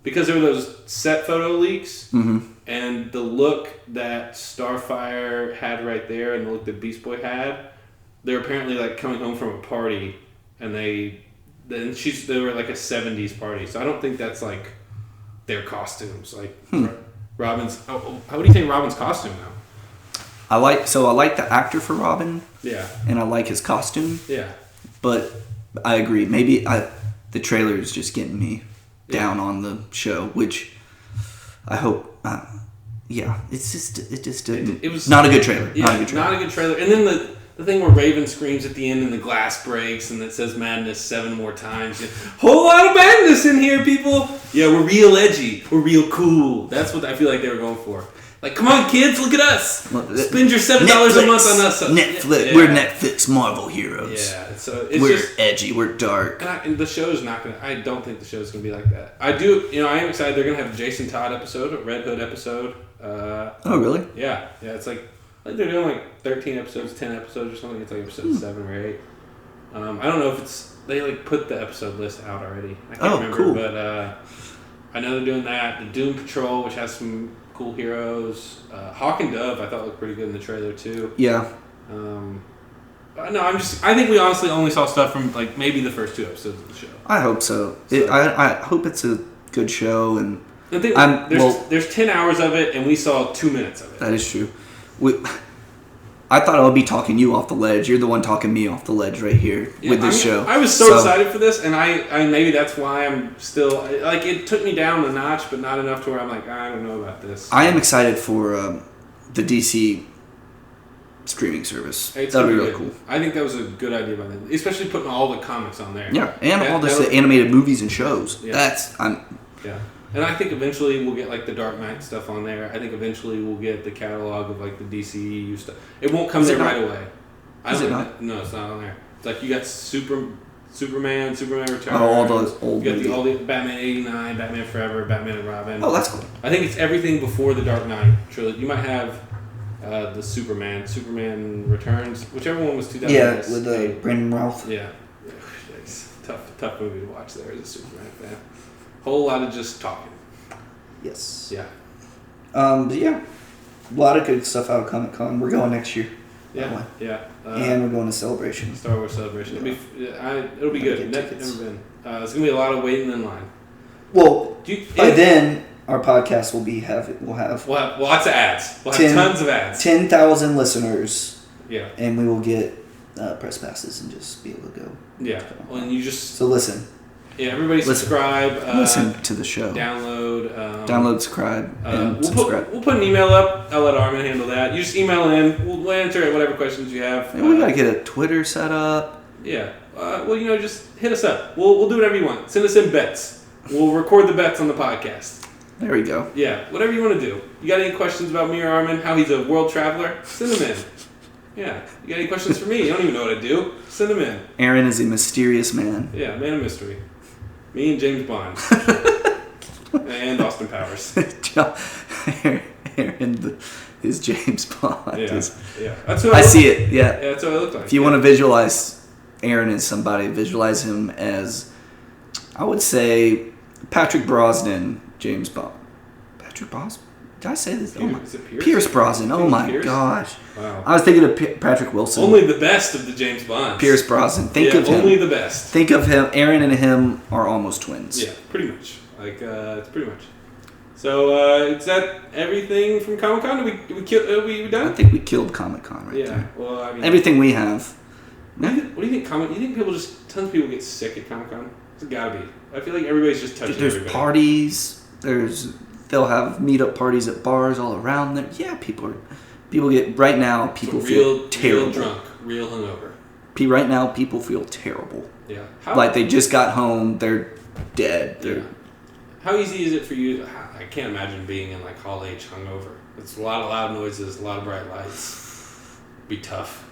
because there were those set photo leaks, and the look that Starfire had right there, and the look that Beast Boy had. They're apparently like coming home from a party, and they were like a '70s party, so I don't think that's like their costumes like. Robin's. How do you think Robin's costume now? I like the actor for Robin. Yeah. And I like his costume. Yeah. But I agree. Maybe the trailer is just getting me down on the show, which I hope. It was not a good trailer. Yeah, not a good trailer. And then the thing where Raven screams at the end and the glass breaks and it says madness 7 more times. Whole lot of madness in here, people. Yeah, we're real edgy. We're real cool. That's what I feel like they were going for. Like, come on, kids, look at us. Spend your $7 a month on us. Netflix. Yeah. We're Netflix Marvel heroes. Yeah, so we're edgy. We're dark. And the show's not gonna. I don't think the show's gonna be like that. I do. I am excited. They're gonna have a Jason Todd episode, a Red Hood episode. Oh, really? Yeah. It's like they're doing like 13 episodes, 10 episodes or something. It's like episode 7 or 8. I don't know if they like put the episode list out already. I can't remember, cool. But I know they're doing that. The Doom Patrol, which has some cool heroes. Hawk and Dove, I thought looked pretty good in the trailer too. Yeah. But no, I think we honestly only saw stuff from like maybe the first 2 episodes of the show. I hope so. I hope it's a good show and. There's 10 hours of it, and we saw 2 minutes of it. That is true. I thought I would be talking you off the ledge. You're the one talking me off the ledge right here with this show. I was so excited for this, and I maybe that's why I'm still like it took me down a notch, but not enough to where I'm like I don't know about this. I am excited for the DC streaming service. That'll be really cool. I think that was a good idea by them, especially putting all the comics on there. Yeah, and all this animated movies and shows. Yeah. Yeah. And I think eventually we'll get like the Dark Knight stuff on there. I think eventually we'll get the catalog of like the DCEU stuff. It won't come there right away. Is it not? No, it's not on there. It's like you got Superman Returns. All those old. You got all the Batman '89, Batman Forever, Batman and Robin. Oh, that's cool. I think it's everything before the Dark Knight trilogy. You might have the Superman Returns, whichever one was 2000. Yeah, with Brandon Routh. Yeah. It's tough movie to watch there as a Superman fan. Whole lot of just talking. Yes. Yeah. But yeah, a lot of good stuff out of Comic-Con. We're going next year. Yeah. Yeah. And we're going to Celebration. Star Wars Celebration. It'll be good. Never been. It's gonna be a lot of waiting in line. Well, by then our podcast will have lots of ads. We'll have tons of ads. 10,000 listeners. Yeah. And we will get press passes and just be able to go. Yeah. Well, and you just listen. Yeah, everybody subscribe. Listen to the show. Download. Subscribe, and subscribe. We'll put an email up. I'll let Armin handle that. You just email in. We'll answer whatever questions you have. And we gotta get a Twitter set up. Yeah. Just hit us up. We'll do whatever you want. Send us in bets. We'll record the bets on the podcast. There we go. Yeah, whatever you want to do. You got any questions about me or Armin? How he's a world traveler? Send them in. Yeah. You got any questions for me? You don't even know what I do. Send them in. Aaron is a mysterious man. Yeah, man of mystery. Me and James Bond. And Austin Powers. Aaron is James Bond. Yeah. That's what I see it, yeah. Yeah, that's what I look like. If you want to visualize Aaron as somebody, visualize him as, I would say, Patrick Brosnan, James Bond. Patrick Brosnan? Did I say this? Is it Pierce? Pierce Brosnan. Oh my Pierce? gosh. Wow. I was thinking of Patrick Wilson. Only the best of the James Bonds. Pierce Brosnan. Think of him. Only the best. Think of him. Aaron and him are almost twins. Yeah, pretty much. It's pretty much. So, is that everything from Comic Con? Are we done? I think we killed Comic Con right there. Yeah. Well, I mean, everything we have. What do you think? You think tons of people get sick at Comic Con? It's gotta be. I feel like everybody's just touching There's everybody. parties. They'll have meetup parties at bars all around there. Yeah, people get right now. People feel terrible. Real drunk, real hungover. Right now, people feel terrible. Yeah. Like they just got home. They're dead. Yeah. How easy is it for you? I can't imagine being in like Hall H hungover. It's a lot of loud noises, a lot of bright lights. Be tough.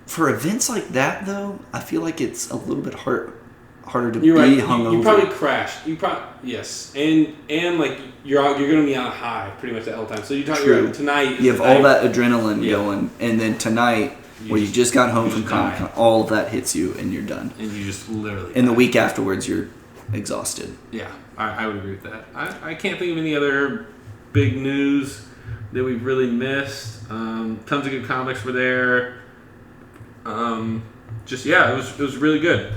For events like that, though, I feel like it's a little bit harder to You're be right. hungover. You probably crashed. Yes, and like you're gonna be on a high pretty much the whole time. So you talk tonight. You have all that adrenaline going, and then tonight, where you just got home from Comic Con, all of that hits you, and you're done. And you just literally. And the week afterwards, you're exhausted. Yeah, I would agree with that. I can't think of any other big news that we've really missed. Tons of good comics were there. It was really good.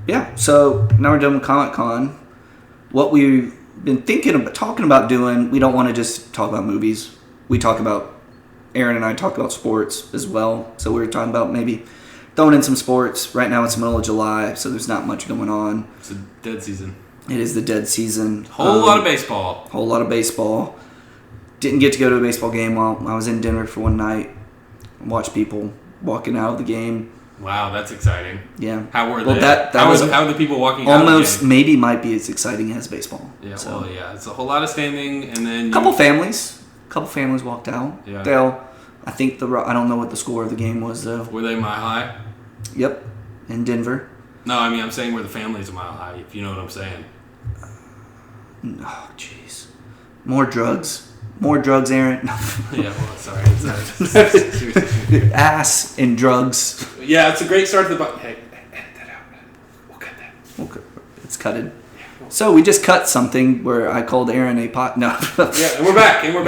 Yeah, so now we're done with Comic Con. What we've been talking about doing, we don't want to just talk about movies. Aaron and I talk about sports as well. So we were talking about maybe throwing in some sports. Right now it's the middle of July, so there's not much going on. It's a dead season. It is the dead season. Whole lot of baseball. Didn't get to go to a baseball game while I was in Denver for one night. Watch people walking out of the game. Wow, that's exciting. Yeah. How were they? How are the people walking out of the game? Almost maybe might be as exciting as baseball. Yeah, so. It's a whole lot of standing, and then... Couple families walked out. Yeah. I think I don't know what the score of the game was, though. Were they mile high? Yep, in Denver. No, I mean, I'm saying were the families a mile high, if you know what I'm saying. Oh, jeez. More drugs, Aaron. Yeah, well, sorry. Ass and drugs. Yeah, it's a great start to the... Hey, edit that out. We'll cut that. Okay. It's cutted. Yeah. So we just cut something where I called Aaron a pot. No. Yeah, and we're back. And we're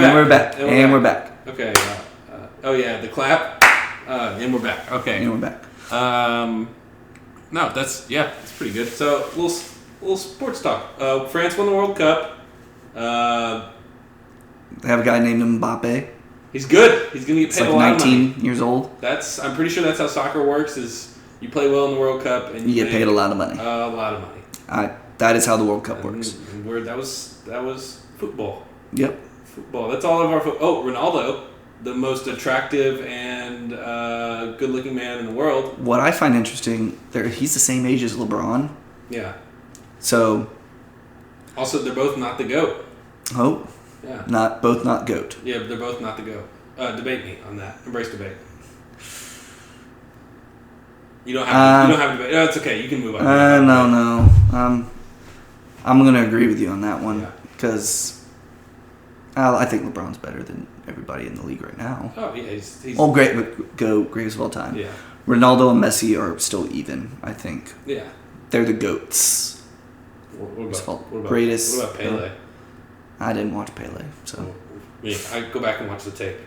back. Okay. The clap. And we're back. Okay. And we're back. No, that's pretty good. So, little sports talk. France won the World Cup. They have a guy named Mbappe. He's good. He's going to get paid a lot of money. 19 years old. I'm pretty sure that's how soccer works, is you play well in the World Cup and you get paid a lot of money. A lot of money. That is how the World Cup works. And that was football. Yep. Football. That's all of our Ronaldo, the most attractive and good-looking man in the world. What I find interesting, he's the same age as LeBron. Yeah. So. Also, they're both not the GOAT. Oh. Yeah. Both not GOAT. Yeah, but they're both not the GOAT. Debate me on that. Embrace debate. You don't have to debate. No, it's okay. You can move on. No. I'm going to agree with you on that one because I think LeBron's better than everybody in the league right now. Oh, yeah. He's greatest of all time. Yeah. Ronaldo and Messi are still even, I think. Yeah. They're the GOATs. What about greatest. What about Pele? I didn't watch Pele, so. Yeah, I go back and watch the tape.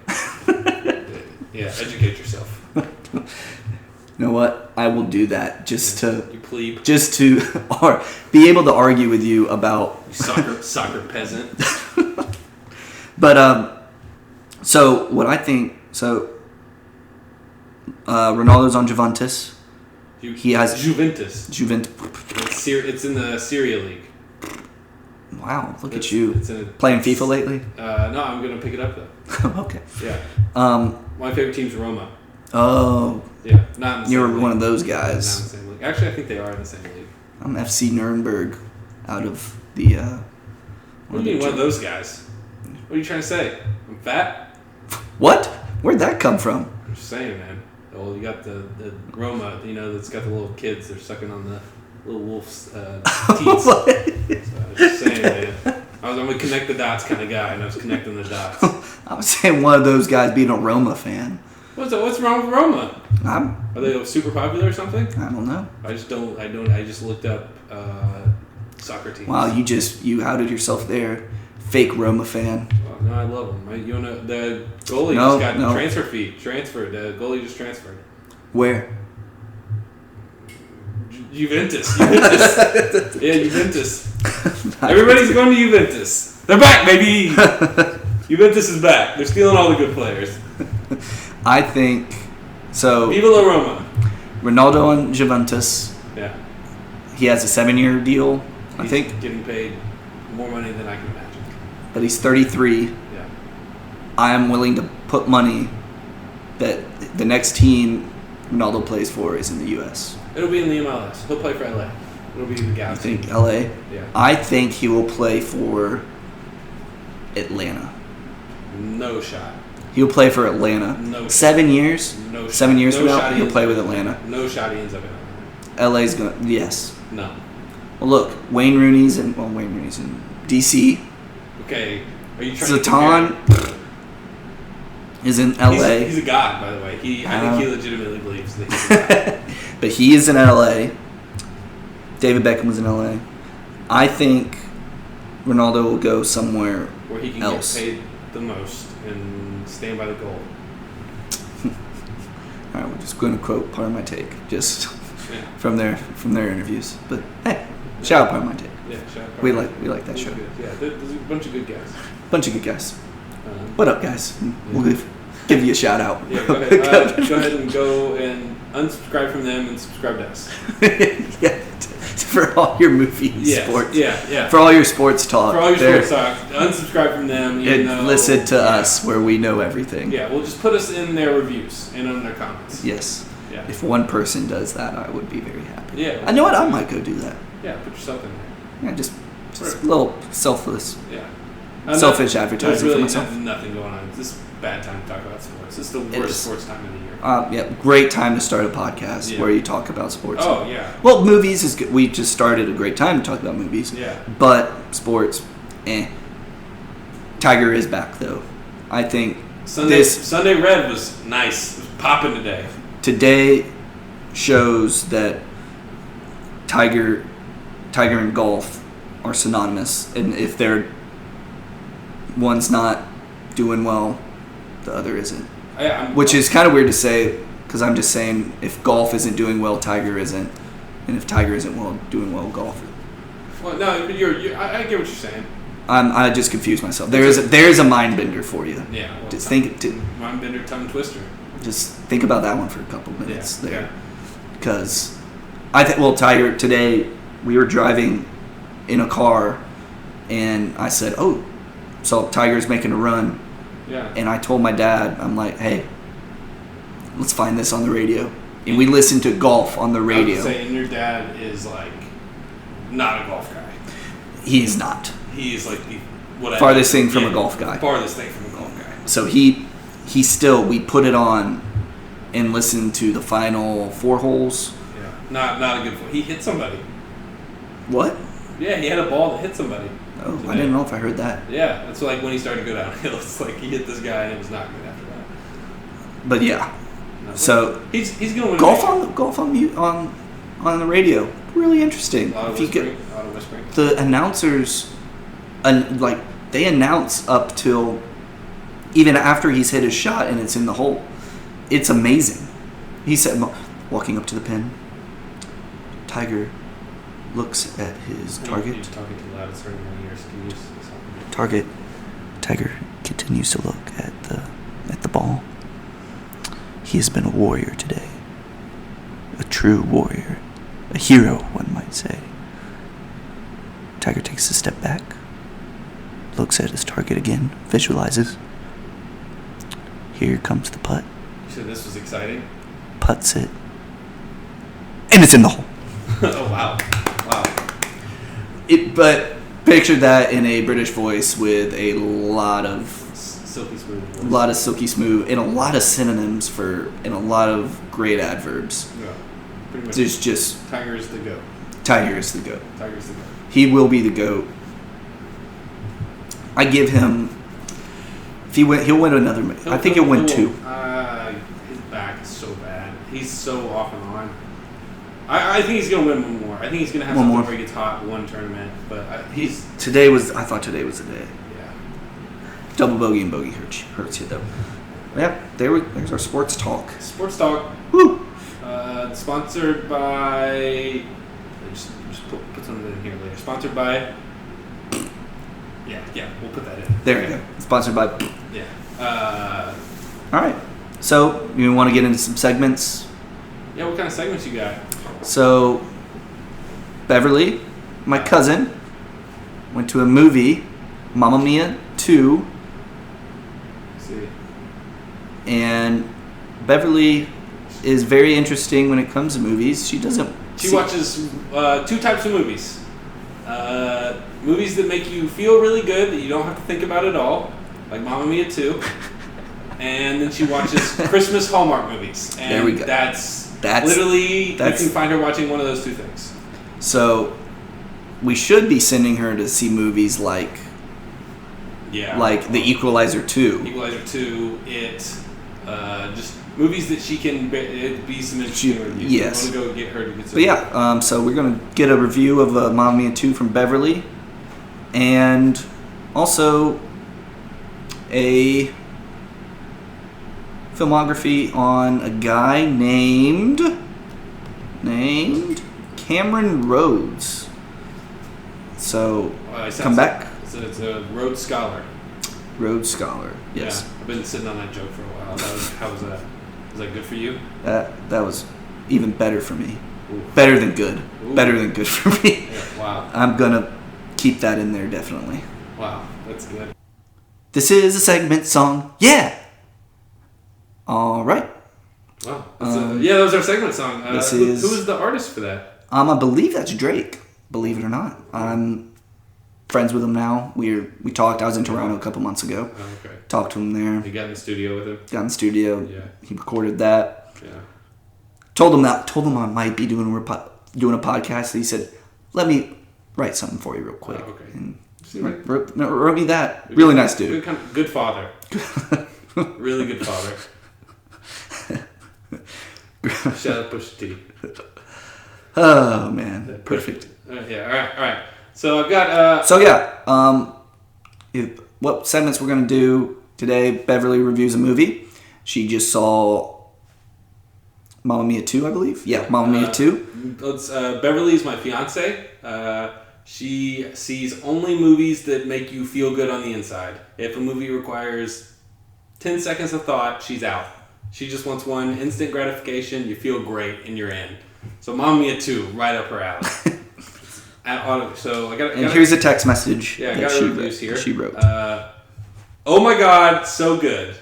Yeah, educate yourself. You know what? I will do that just to be able to argue with you about soccer peasant. But so what I think, Ronaldo's on Juventus. He has Juventus. It's in the Syria League. Wow, look at you. Playing FIFA lately? No, I'm going to pick it up though. Okay. Yeah. My favorite team's Roma. Oh. Yeah, not in the same You're league. one of those Not in guys. the same league. Actually, I think they are in the same league. I'm FC Nuremberg out of the... What do you mean, one of those guys? What are you trying to say? I'm fat? What? Where'd that come from? I'm just saying, man. Well, you got the Roma, that's got the little kids. They're sucking on the little wolf's teeth. So I was just saying, man. I'm a connect the dots kind of guy, and I was connecting the dots. I was saying one of those guys being a Roma fan. What's wrong with Roma? Are they super popular or something? I don't know. I just looked up Soccer teams. Wow, you outed yourself there. Fake Roma fan. Oh, no, I love him. You know, the goalie just got transfer fee. Transferred. The goalie just transferred. Where? Juventus. Yeah, Juventus. Everybody's going to Juventus. They're back, baby. Juventus is back. They're stealing all the good players. I think so. Viva la Roma. Ronaldo on Juventus. Yeah. He has a 7-year deal, I think. He's getting paid more money than I can imagine. But he's 33. Yeah. I am willing to put money that the next team Ronaldo plays for is in the U.S. It'll be in the MLS. He'll play for LA. It'll be the Galaxy. You think LA? Yeah. I think he will play for Atlanta. No shot. He'll play for Atlanta. No 7 years? No 7 years no from now, shot he'll play with Atlanta. No shot he ends up in Atlanta. LA's going to, yes. No. Well, look, Wayne Rooney's in DC. Okay. Are you trying Zlatan is in LA. He's a god, by the way. I think he legitimately believes that he's a god. But he is in LA. David Beckham was in LA. I think Ronaldo will go somewhere where he can else. Get paid the most and stand by the goal. All right, we're just going to quote Part of My Take, just from their interviews. But hey, shout out Part of My Take. Yeah, shout out. We like that show. Good. Yeah, there's a bunch of good guys. Bunch of good guys. What up, guys? Yeah. We'll give you a shout out. Yeah, go ahead. Go ahead and go and unsubscribe from them and subscribe to us. Yeah, for all your movies, sports. Yeah. For all your sports talk. For all your sports talk, unsubscribe from them. Listen to us where we know everything. Yeah, well, just put us in their reviews and in their comments. Yes. Yeah. If one person does that, I would be very happy. Yeah. I know what, I might go do that. Yeah, put yourself in there. Yeah, just a little selfless. Yeah. Selfish advertising really for myself. Nothing going on. It's just a bad time to talk about sports. It's the worst sports time of the year. Yeah, great time to start a podcast where you talk about sports. Oh, yeah. Well, movies is good. We just started a great time to talk about movies. Yeah. But sports, Tiger is back, though. I think Sunday Red was nice. It was popping today. Today shows that Tiger and golf are synonymous, and if one's not doing well, the other isn't. Which is kind of weird to say, because I'm just saying if golf isn't doing well, Tiger isn't, and if Tiger isn't doing well, golf. Well, no, but I get what you're saying. I just confused myself. There's a mind bender for you. Yeah. Well, just mind bender, tongue twister. Just think about that one for a couple minutes there, yeah. Because Tiger today we were driving in a car, and I said, "Oh, so Tiger's making a run." Yeah. And I told my dad, I'm like, "Hey, let's find this on the radio." And we listened to golf on the radio. I was saying, your dad is like not a golf guy. He's not. He is like the farthest thing from a golf guy. Farthest thing from a golf guy. So we put it on and listened to the final 4 holes. Yeah. Not a good. He hit somebody. What? Yeah, he had a ball that hit somebody. Oh, today. I didn't know if I heard that. Yeah, it's like when he started to go downhill. It's like he hit this guy and it was not good after that. But yeah, so he's gonna win. Golf on the radio, really interesting. A lot of whispering. The announcers, they announce up till even after he's hit his shot and it's in the hole. It's amazing. He said, walking up to the pin, Tiger looks at his target. You're talking too loud. It's hurting my ears. Can you use something? Target. Tiger continues to look at the ball. He has been a warrior today. A true warrior. A hero, one might say. Tiger takes a step back. Looks at his target again. Visualizes. Here comes the putt. You said this was exciting? Putts it. And it's in the hole. Oh, wow. But picture that in a British voice with a lot of silky smooth voice. A lot of silky smooth and a lot of synonyms and a lot of great adverbs. Yeah, pretty much. There's just Tiger is the GOAT. Tiger is the GOAT. Tiger is the GOAT. He will be the GOAT. I give him. If he'll win another. I think he'll win 2. His back is so bad. He's so off and on. I think he's gonna win one more. more. I think he's gonna have One something more. where he gets hot in one tournament, but I thought today was the day. yeah. Double bogey and bogey hurts you though. Yeah, there's our sports talk. Sports talk. Woo! Sponsored by. Just put something in here later. Sponsored by. Yeah, we'll put that in. There we go. Sponsored by. Yeah. All right. So you want to get into some segments? Yeah. What kind of segments you got? So Beverly, my cousin, went to a movie, Mamma Mia 2. Let's see. And Beverly is very interesting when it comes to movies. She watches two types of movies. Movies that make you feel really good that you don't have to think about at all, like Mamma Mia 2. And then she watches Christmas Hallmark movies. And there we go. That's literally, you can find her watching one of those two things. So we should be sending her to see movies like The Equalizer 2. Equalizer 2, It, just movies that she can be some interesting reviews. Yes. I want to go get her to get some. But yeah, so we're going to get a review of Mamma Mia 2 from Beverly. And also a filmography on a guy named Cameron Rhodes. So come back. It's a Rhodes Scholar. Rhodes Scholar. Yes. Yeah, I've been sitting on that joke for a while. How was that? Was that good for you? That was even better for me. Ooh. Better than good. Ooh. Better than good for me. Yeah, wow. I'm gonna keep that in there definitely. Wow, that's good. This is a segment song. Yeah. All right. Wow. That was our segment song. Who is the artist for that? I believe that's Drake. Believe it or not, I'm friends with him now. We talked. I was in Toronto a couple months ago. Oh, okay. Talked to him there. You got in the studio with him? Got in the studio. Yeah. He recorded that. Yeah. Told him I might be doing a podcast. He said, "Let me write something for you real quick." Oh, okay. And wrote me that. Really nice dude. Good father. Really good father. Shout out Pusha T. Oh man, perfect. Yeah. All right. So I've got. What segments we're gonna do today? Beverly reviews a movie. She just saw Mamma Mia 2, I believe. Yeah, Mamma Mia 2. Beverly's my fiance. She sees only movies that make you feel good on the inside. If a movie requires 10 seconds of thought, she's out. She just wants one instant gratification. You feel great and you're in. So Mamma Mia 2, right up her alley. So I got. And here's a text message. Yeah, I got reviews here. She wrote. Oh my God, so good.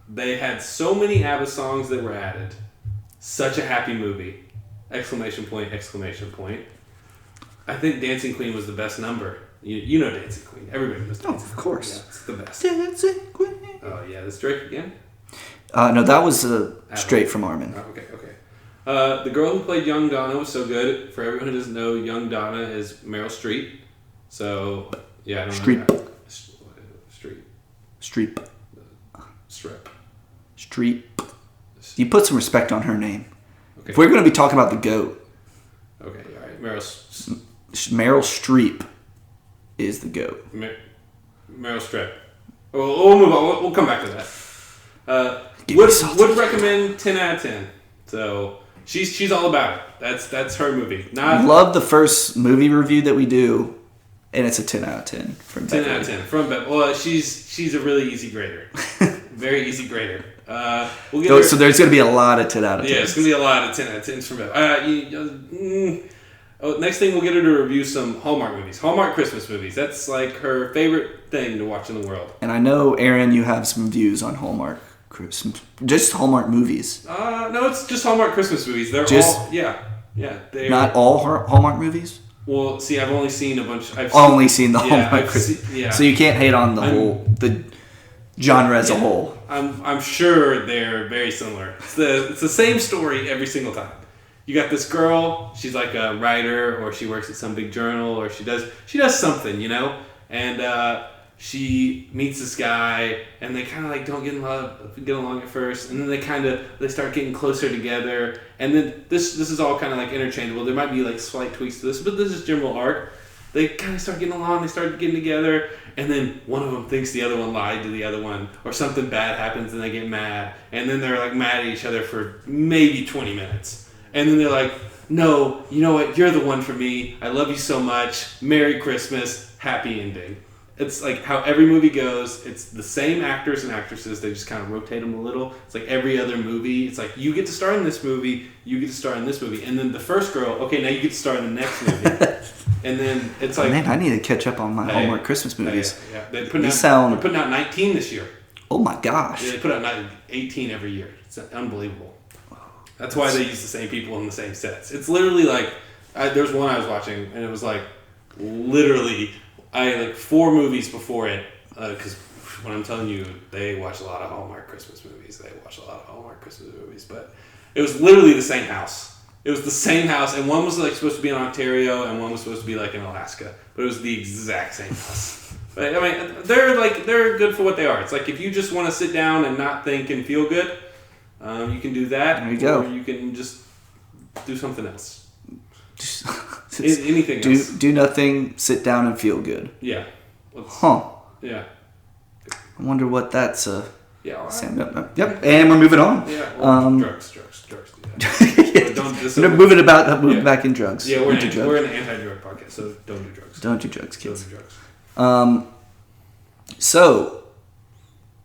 They had so many ABBA songs that were added. Such a happy movie! Exclamation point! Exclamation point! I think Dancing Queen was the best number. You know Dancing Queen. Everybody knows Dancing Queen. Of course. Yeah, it's the best. Dancing Queen. Oh yeah, this Drake again? No, that was straight from Armin. Oh, okay. The girl who played Young Donna was so good. For everyone who doesn't know, Young Donna is Meryl Streep. So yeah, I don't know. Streep. You put some respect on her name. Okay. If we're going to be talking about the GOAT. Okay, all right. Meryl Streep is the GOAT. Meryl Streep. We'll move on. We'll come back to that. Would recommend 10 out of 10. So she's all about it. That's her movie. Love the first movie review that we do, and it's a 10 out of 10 from Beverly. 10 out of 10 from Beverly. Well, she's a really easy grader. Very easy grader. We'll get so there's going to be a lot of 10 out of 10. Yeah, it's going to be a lot of 10 out of 10s from Beverly. Next thing, we'll get her to review some Hallmark movies. Hallmark Christmas movies. That's like her favorite thing to watch in the world. And I know, Aaron, you have some views on Hallmark. Just Hallmark movies. No, it's just Hallmark Christmas movies. They're all... Yeah. Not all Hallmark movies? Well, see, I've only seen a bunch... I've only seen the Hallmark Christmas. So you can't hate on the genre as a whole. I'm sure they're very similar. It's the same story every single time. You got this girl, she's like a writer, or she works at some big journal, or she does something, and she meets this guy, and they kind of like don't get along at first, and then they start getting closer together, and then this is all kind of like interchangeable. There might be like slight tweaks to this, but this is general arc. They kind of start getting along, they start getting together, and then one of them thinks the other one lied to the other one, or something bad happens and they get mad, and then they're like mad at each other for maybe 20 minutes, and then they're like, no, you know what, you're the one for me, I love you so much, Merry Christmas, happy ending. It's like how every movie goes. It's the same actors and actresses. They just kind of rotate them a little. It's like every other movie. It's like, you get to star in this movie, you get to star in this movie. And then the first girl, okay, now you get to star in the next movie. And then it's like... Man, I need to catch up on my Hallmark Christmas movies. Yeah. They're putting out 19 this year. Oh my gosh. Yeah, they put out 18 every year. It's unbelievable. That's why they use the same people in the same sets. It's literally like... There's one I was watching, and it was like literally... I had like 4 movies before it, because when I'm telling you, they watch a lot of Hallmark Christmas movies. But it was literally the same house. It was the same house, and one was like supposed to be in Ontario, and one was supposed to be like in Alaska. But it was the exact same house. But I mean, they're good for what they are. It's like if you just want to sit down and not think and feel good, you can do that. There you go. Or you can just do something else. Anything else. Do nothing, sit down and feel good. Yeah. Yeah. I wonder what that's yeah. Yep. And we're moving on. Yeah. Well, drugs. We're moving back in drugs. Yeah, we're an anti-drug podcast, so don't do drugs. Don't do drugs, kids. Don't do drugs. So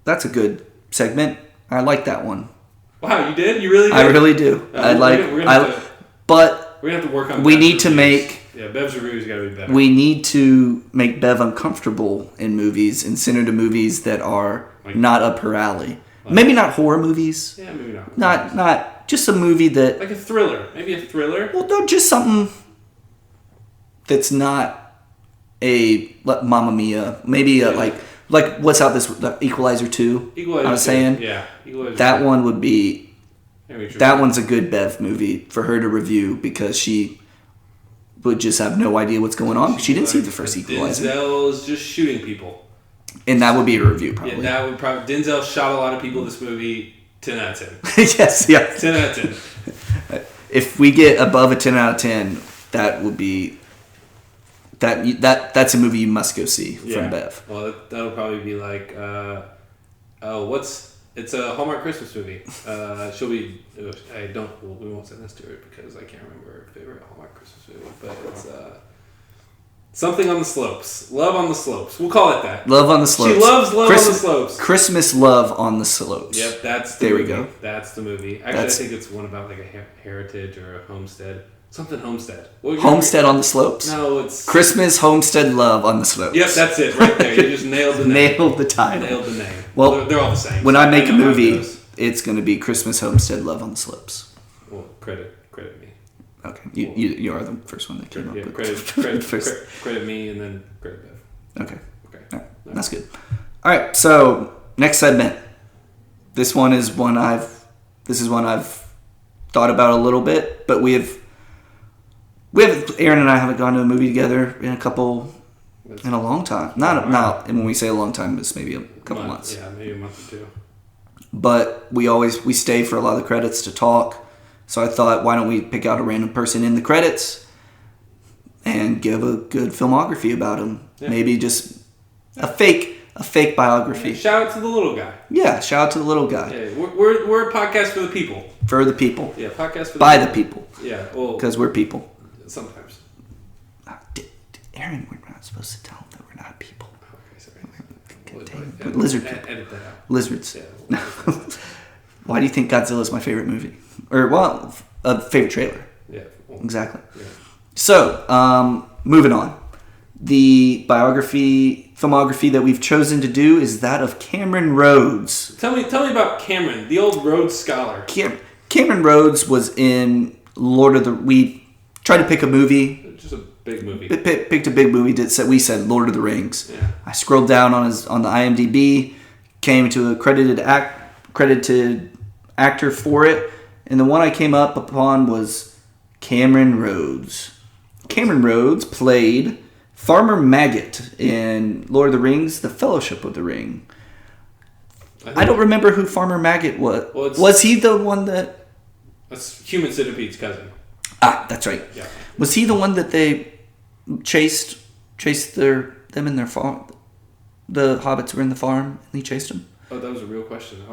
that's a good segment. I like that one. Wow, you did? You really did? I really do. But we're gonna have to work on. We need to make. Yeah, Bev's reviews gotta be better. We need to make Bev uncomfortable in movies and send her to movies that are not up her alley. Maybe not horror movies. Yeah, maybe not. Not just a movie that. Like a thriller. Maybe a thriller. Well, no, just something that's not a Mamma Mia. Maybe like what's out this Equalizer 2. Equalizer. I was saying. Yeah. Equalizer. That one would be. That one's a good Bev movie for her to review because she would just have no idea what's going on. She didn't see the first Equalizer. Denzel is just shooting people. And that would be a review, probably. Yeah, that would probably... Denzel shot a lot of people in this movie. 10 out of 10. Yes, yeah. 10 out of 10. If we get above a 10 out of 10, that would be... That's a movie you must go see from Bev. Well, that'll probably be like... It's a Hallmark Christmas movie. We won't send this to her because I can't remember her favorite Hallmark Christmas movie. But it's something on the slopes. Love on the Slopes. We'll call it that. Love on the Slopes. She loves Love on the Slopes. Christmas Love on the Slopes. Yep, that's the movie. There we go. That's the movie. Actually, I think it's one about like a heritage or a homestead. Something homestead. Homestead on the Slopes? No, it's... Christmas, Homestead, Love on the Slopes. Yep, that's it right there. You just nailed the name. Nailed the title. Nailed the name. Well, they're all the same. When I make a movie, it's going to be Christmas, Homestead, Love on the Slopes. Well, credit me. Okay, you are the first one that came up with credit me and then credit Bev. Okay. All right. That's good. All right, so next segment. This is one I've thought about a little bit, but Aaron and I haven't gone to a movie together in a long time. Not and when we say a long time, it's maybe a couple months. Yeah, maybe a month or two. But we stay for a lot of the credits to talk. So I thought, why don't we pick out a random person in the credits and give a good filmography about him? Yeah. Maybe just a fake biography. Yeah, shout out to the little guy. Yeah, shout out to the little guy. Yeah, we're a podcast for the people. For the people. Yeah, podcast for the people. Yeah, well, because we're people. Sometimes. Aaron, we're not supposed to tell them that we're not people. Okay, sorry. Lizard people. Edit that out. Lizards. Yeah, Why do you think Godzilla is my favorite movie? Or, well, a favorite trailer. Yeah. Well, exactly. Yeah. So, moving on. The filmography that we've chosen to do is that of Cameron Rhodes. Tell me about Cameron, the old Rhodes Scholar. Cameron Rhodes was in We tried to pick a movie. Just a big movie. Picked a big movie. We said Lord of the Rings. Yeah. I scrolled down on the IMDb, came to a credited actor for it, and the one I came up upon was Cameron Rhodes. Cameron Rhodes played Farmer Maggot in Lord of the Rings, The Fellowship of the Ring. I don't remember who Farmer Maggot was. Well, was he the one that... That's Human Centipede's cousin. Ah, that's right. Yeah. Was he the one that they chased them in their farm? The hobbits were in the farm, and he chased them? Oh, that was a real question.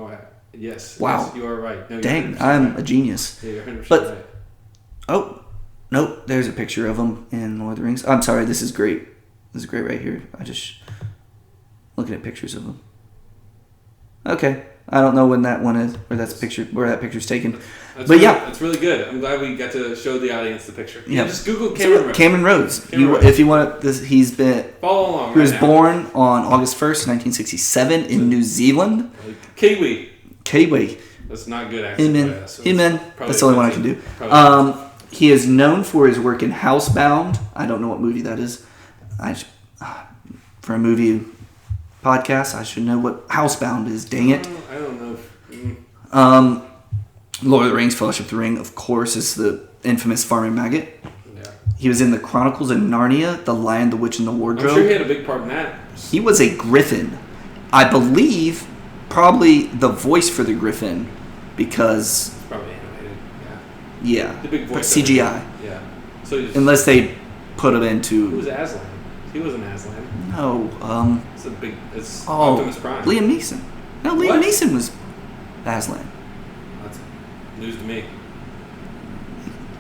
Yes. Wow. Yes, you are right. No, dang, I'm a genius. Yeah, you're 100% but, right. Oh, nope, there's a picture of him in Lord of the Rings. I'm sorry, this is great. This is great right here. I just... looking at pictures of him. Okay. I don't know when that one is, where that picture's taken. It's really good. I'm glad we got to show the audience the picture. Yeah, just Google Cameron Rhodes. Cameron Rhodes. If you want to, he's been... Follow along. He was born on August 1st, 1967 in New Zealand. Kiwi. Kiwi. That's not good accent. Amen. That's the only one I can do. He is known for his work in Housebound. I don't know what movie that is. For a movie podcast, I should know what Housebound is. Dang it. I don't know. Lord of the Rings, Fellowship of the Ring, of course, is the infamous Farmer Maggot. Yeah. He was in the Chronicles of Narnia, The Lion, the Witch, and the Wardrobe. I'm sure he had a big part in that. He was a griffin. I believe probably the voice for the griffin because... It's probably animated, yeah. The big voice. But CGI. Yeah. So unless they put him into... Who was Aslan? He wasn't Aslan. No. It's Optimus Prime. Liam Neeson. No, Liam Neeson was Aslan. That's news to me.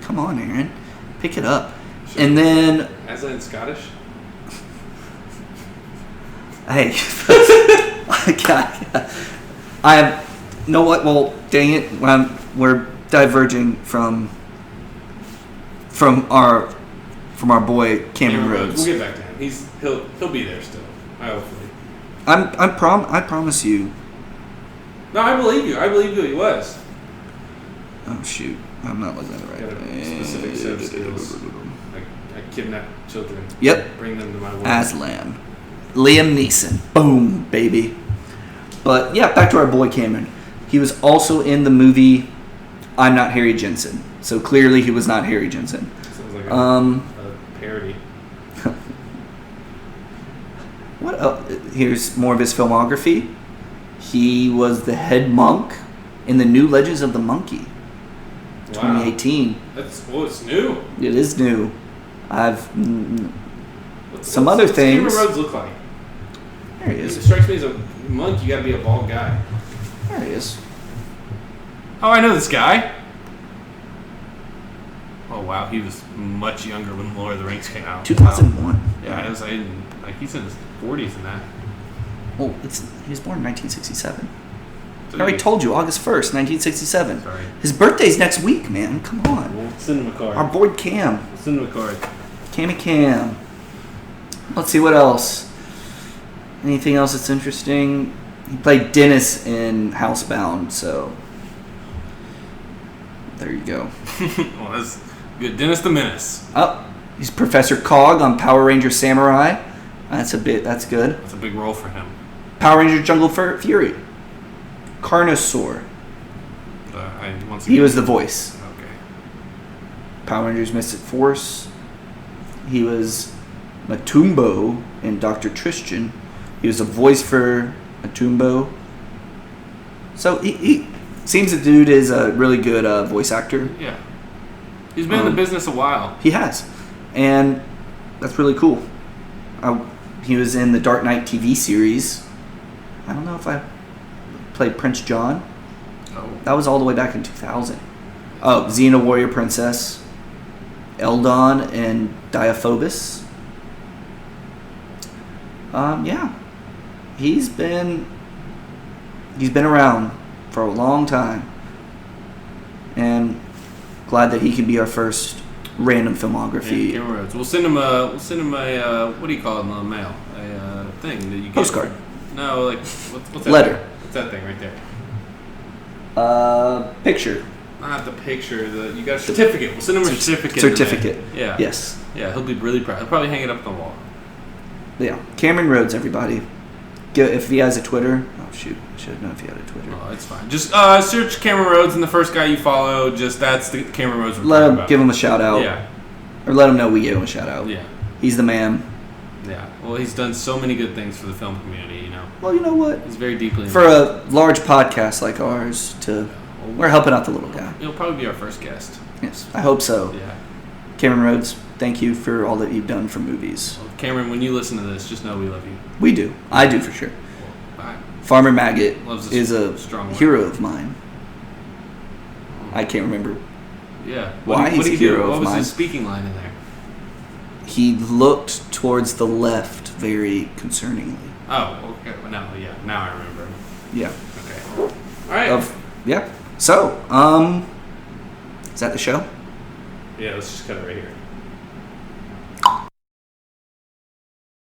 Come on, Aaron. Pick it up. And then... Aslan's Scottish? Hey. I know what? Well, dang it. We're diverging from our boy Cameron Rhodes. We'll get back to him. He'll be there still. Hopefully. I promise you. No, I believe you. I believe who he was. Oh shoot! I'm not looking at the right thing. Specific set of skills. I kidnap children. Yep. Bring them to my world. Aslan. Liam Neeson. Boom, baby. But yeah, back to our boy Cameron. He was also in the movie I'm Not Harry Jensen. So clearly he was not Harry Jensen. Sounds like a parody. What else? Here's more of his filmography. He was the head monk in The New Legends of the Monkey. 2018. It's new. It is new. Some other things. What's Cameron Rhodes look like? There he is. It strikes me as a monk. You got to be a bald guy. There he is. Oh, I know this guy. Oh wow, he was much younger when Lord of the Rings came out. 2001. Wow. Yeah, he's in his 40s in that. Well, he was born in 1967. So I already told you, August 1st, 1967. Sorry. His birthday's next week, man. Come on. We'll send him a card. Our boy Cam. We'll send him a card. Cammy Cam. Let's see what else. Anything else that's interesting? He played Dennis in Housebound, so there you go. Well, that's good. Dennis the Menace. Oh, he's Professor Cog on Power Ranger Samurai. That's good. That's a big role for him. Power Ranger Jungle Fury. Carnosaur. He was the voice. Okay. Power Rangers Mystic Force. He was Matumbo in Dr. Tristan. He was a voice for Matumbo. So he seems the dude is a really good voice actor. Yeah. He's been in the business a while. He has. And that's really cool. He was in the Dark Knight TV series. I don't know if I played Prince John. Oh. That was all the way back in 2000. Oh, Xena Warrior Princess. Eldon and Diaphobus. Yeah. He's been around for a long time. And glad that he can be our first random filmography. Yeah, Cameron Rhodes. We'll send him a what do you call it in the mail? A thing that you get. Postcard. No, like what's that letter. Thing? What's that thing right there? Picture. Not the picture. You got a certificate. We'll send him a certificate. Certificate. Yeah. Yes. Yeah, he'll be really proud. He'll probably hang it up on the wall. Yeah. Cameron Rhodes, everybody. If he has a Twitter. Oh, shoot. I should have known if he had a Twitter. Oh, it's fine. Just search Cameron Rhodes and the first guy you follow. That's the Cameron Rhodes. Let him give him a shout out. Yeah. Or let him know we gave him a shout out. Yeah. He's the man. Yeah. Well, he's done so many good things for the film community, you know. Well, you know what? He's very deeply For a large podcast like ours, we're helping out the little guy. He'll probably be our first guest. Yes, I hope so. Yeah. Cameron Rhodes, thank you for all that you've done for movies. Well, Cameron, when you listen to this, just know we love you. We do. I do for sure. Bye. Farmer Maggot is a strong hero of mine. I can't remember Yeah. why he's a hero of What was mine. his speaking line in there? He looked towards the left very concerningly. Oh, okay. Well, now I remember. Yeah. Okay. All right. Yeah. So, is that the show? Yeah, let's just cut it right here.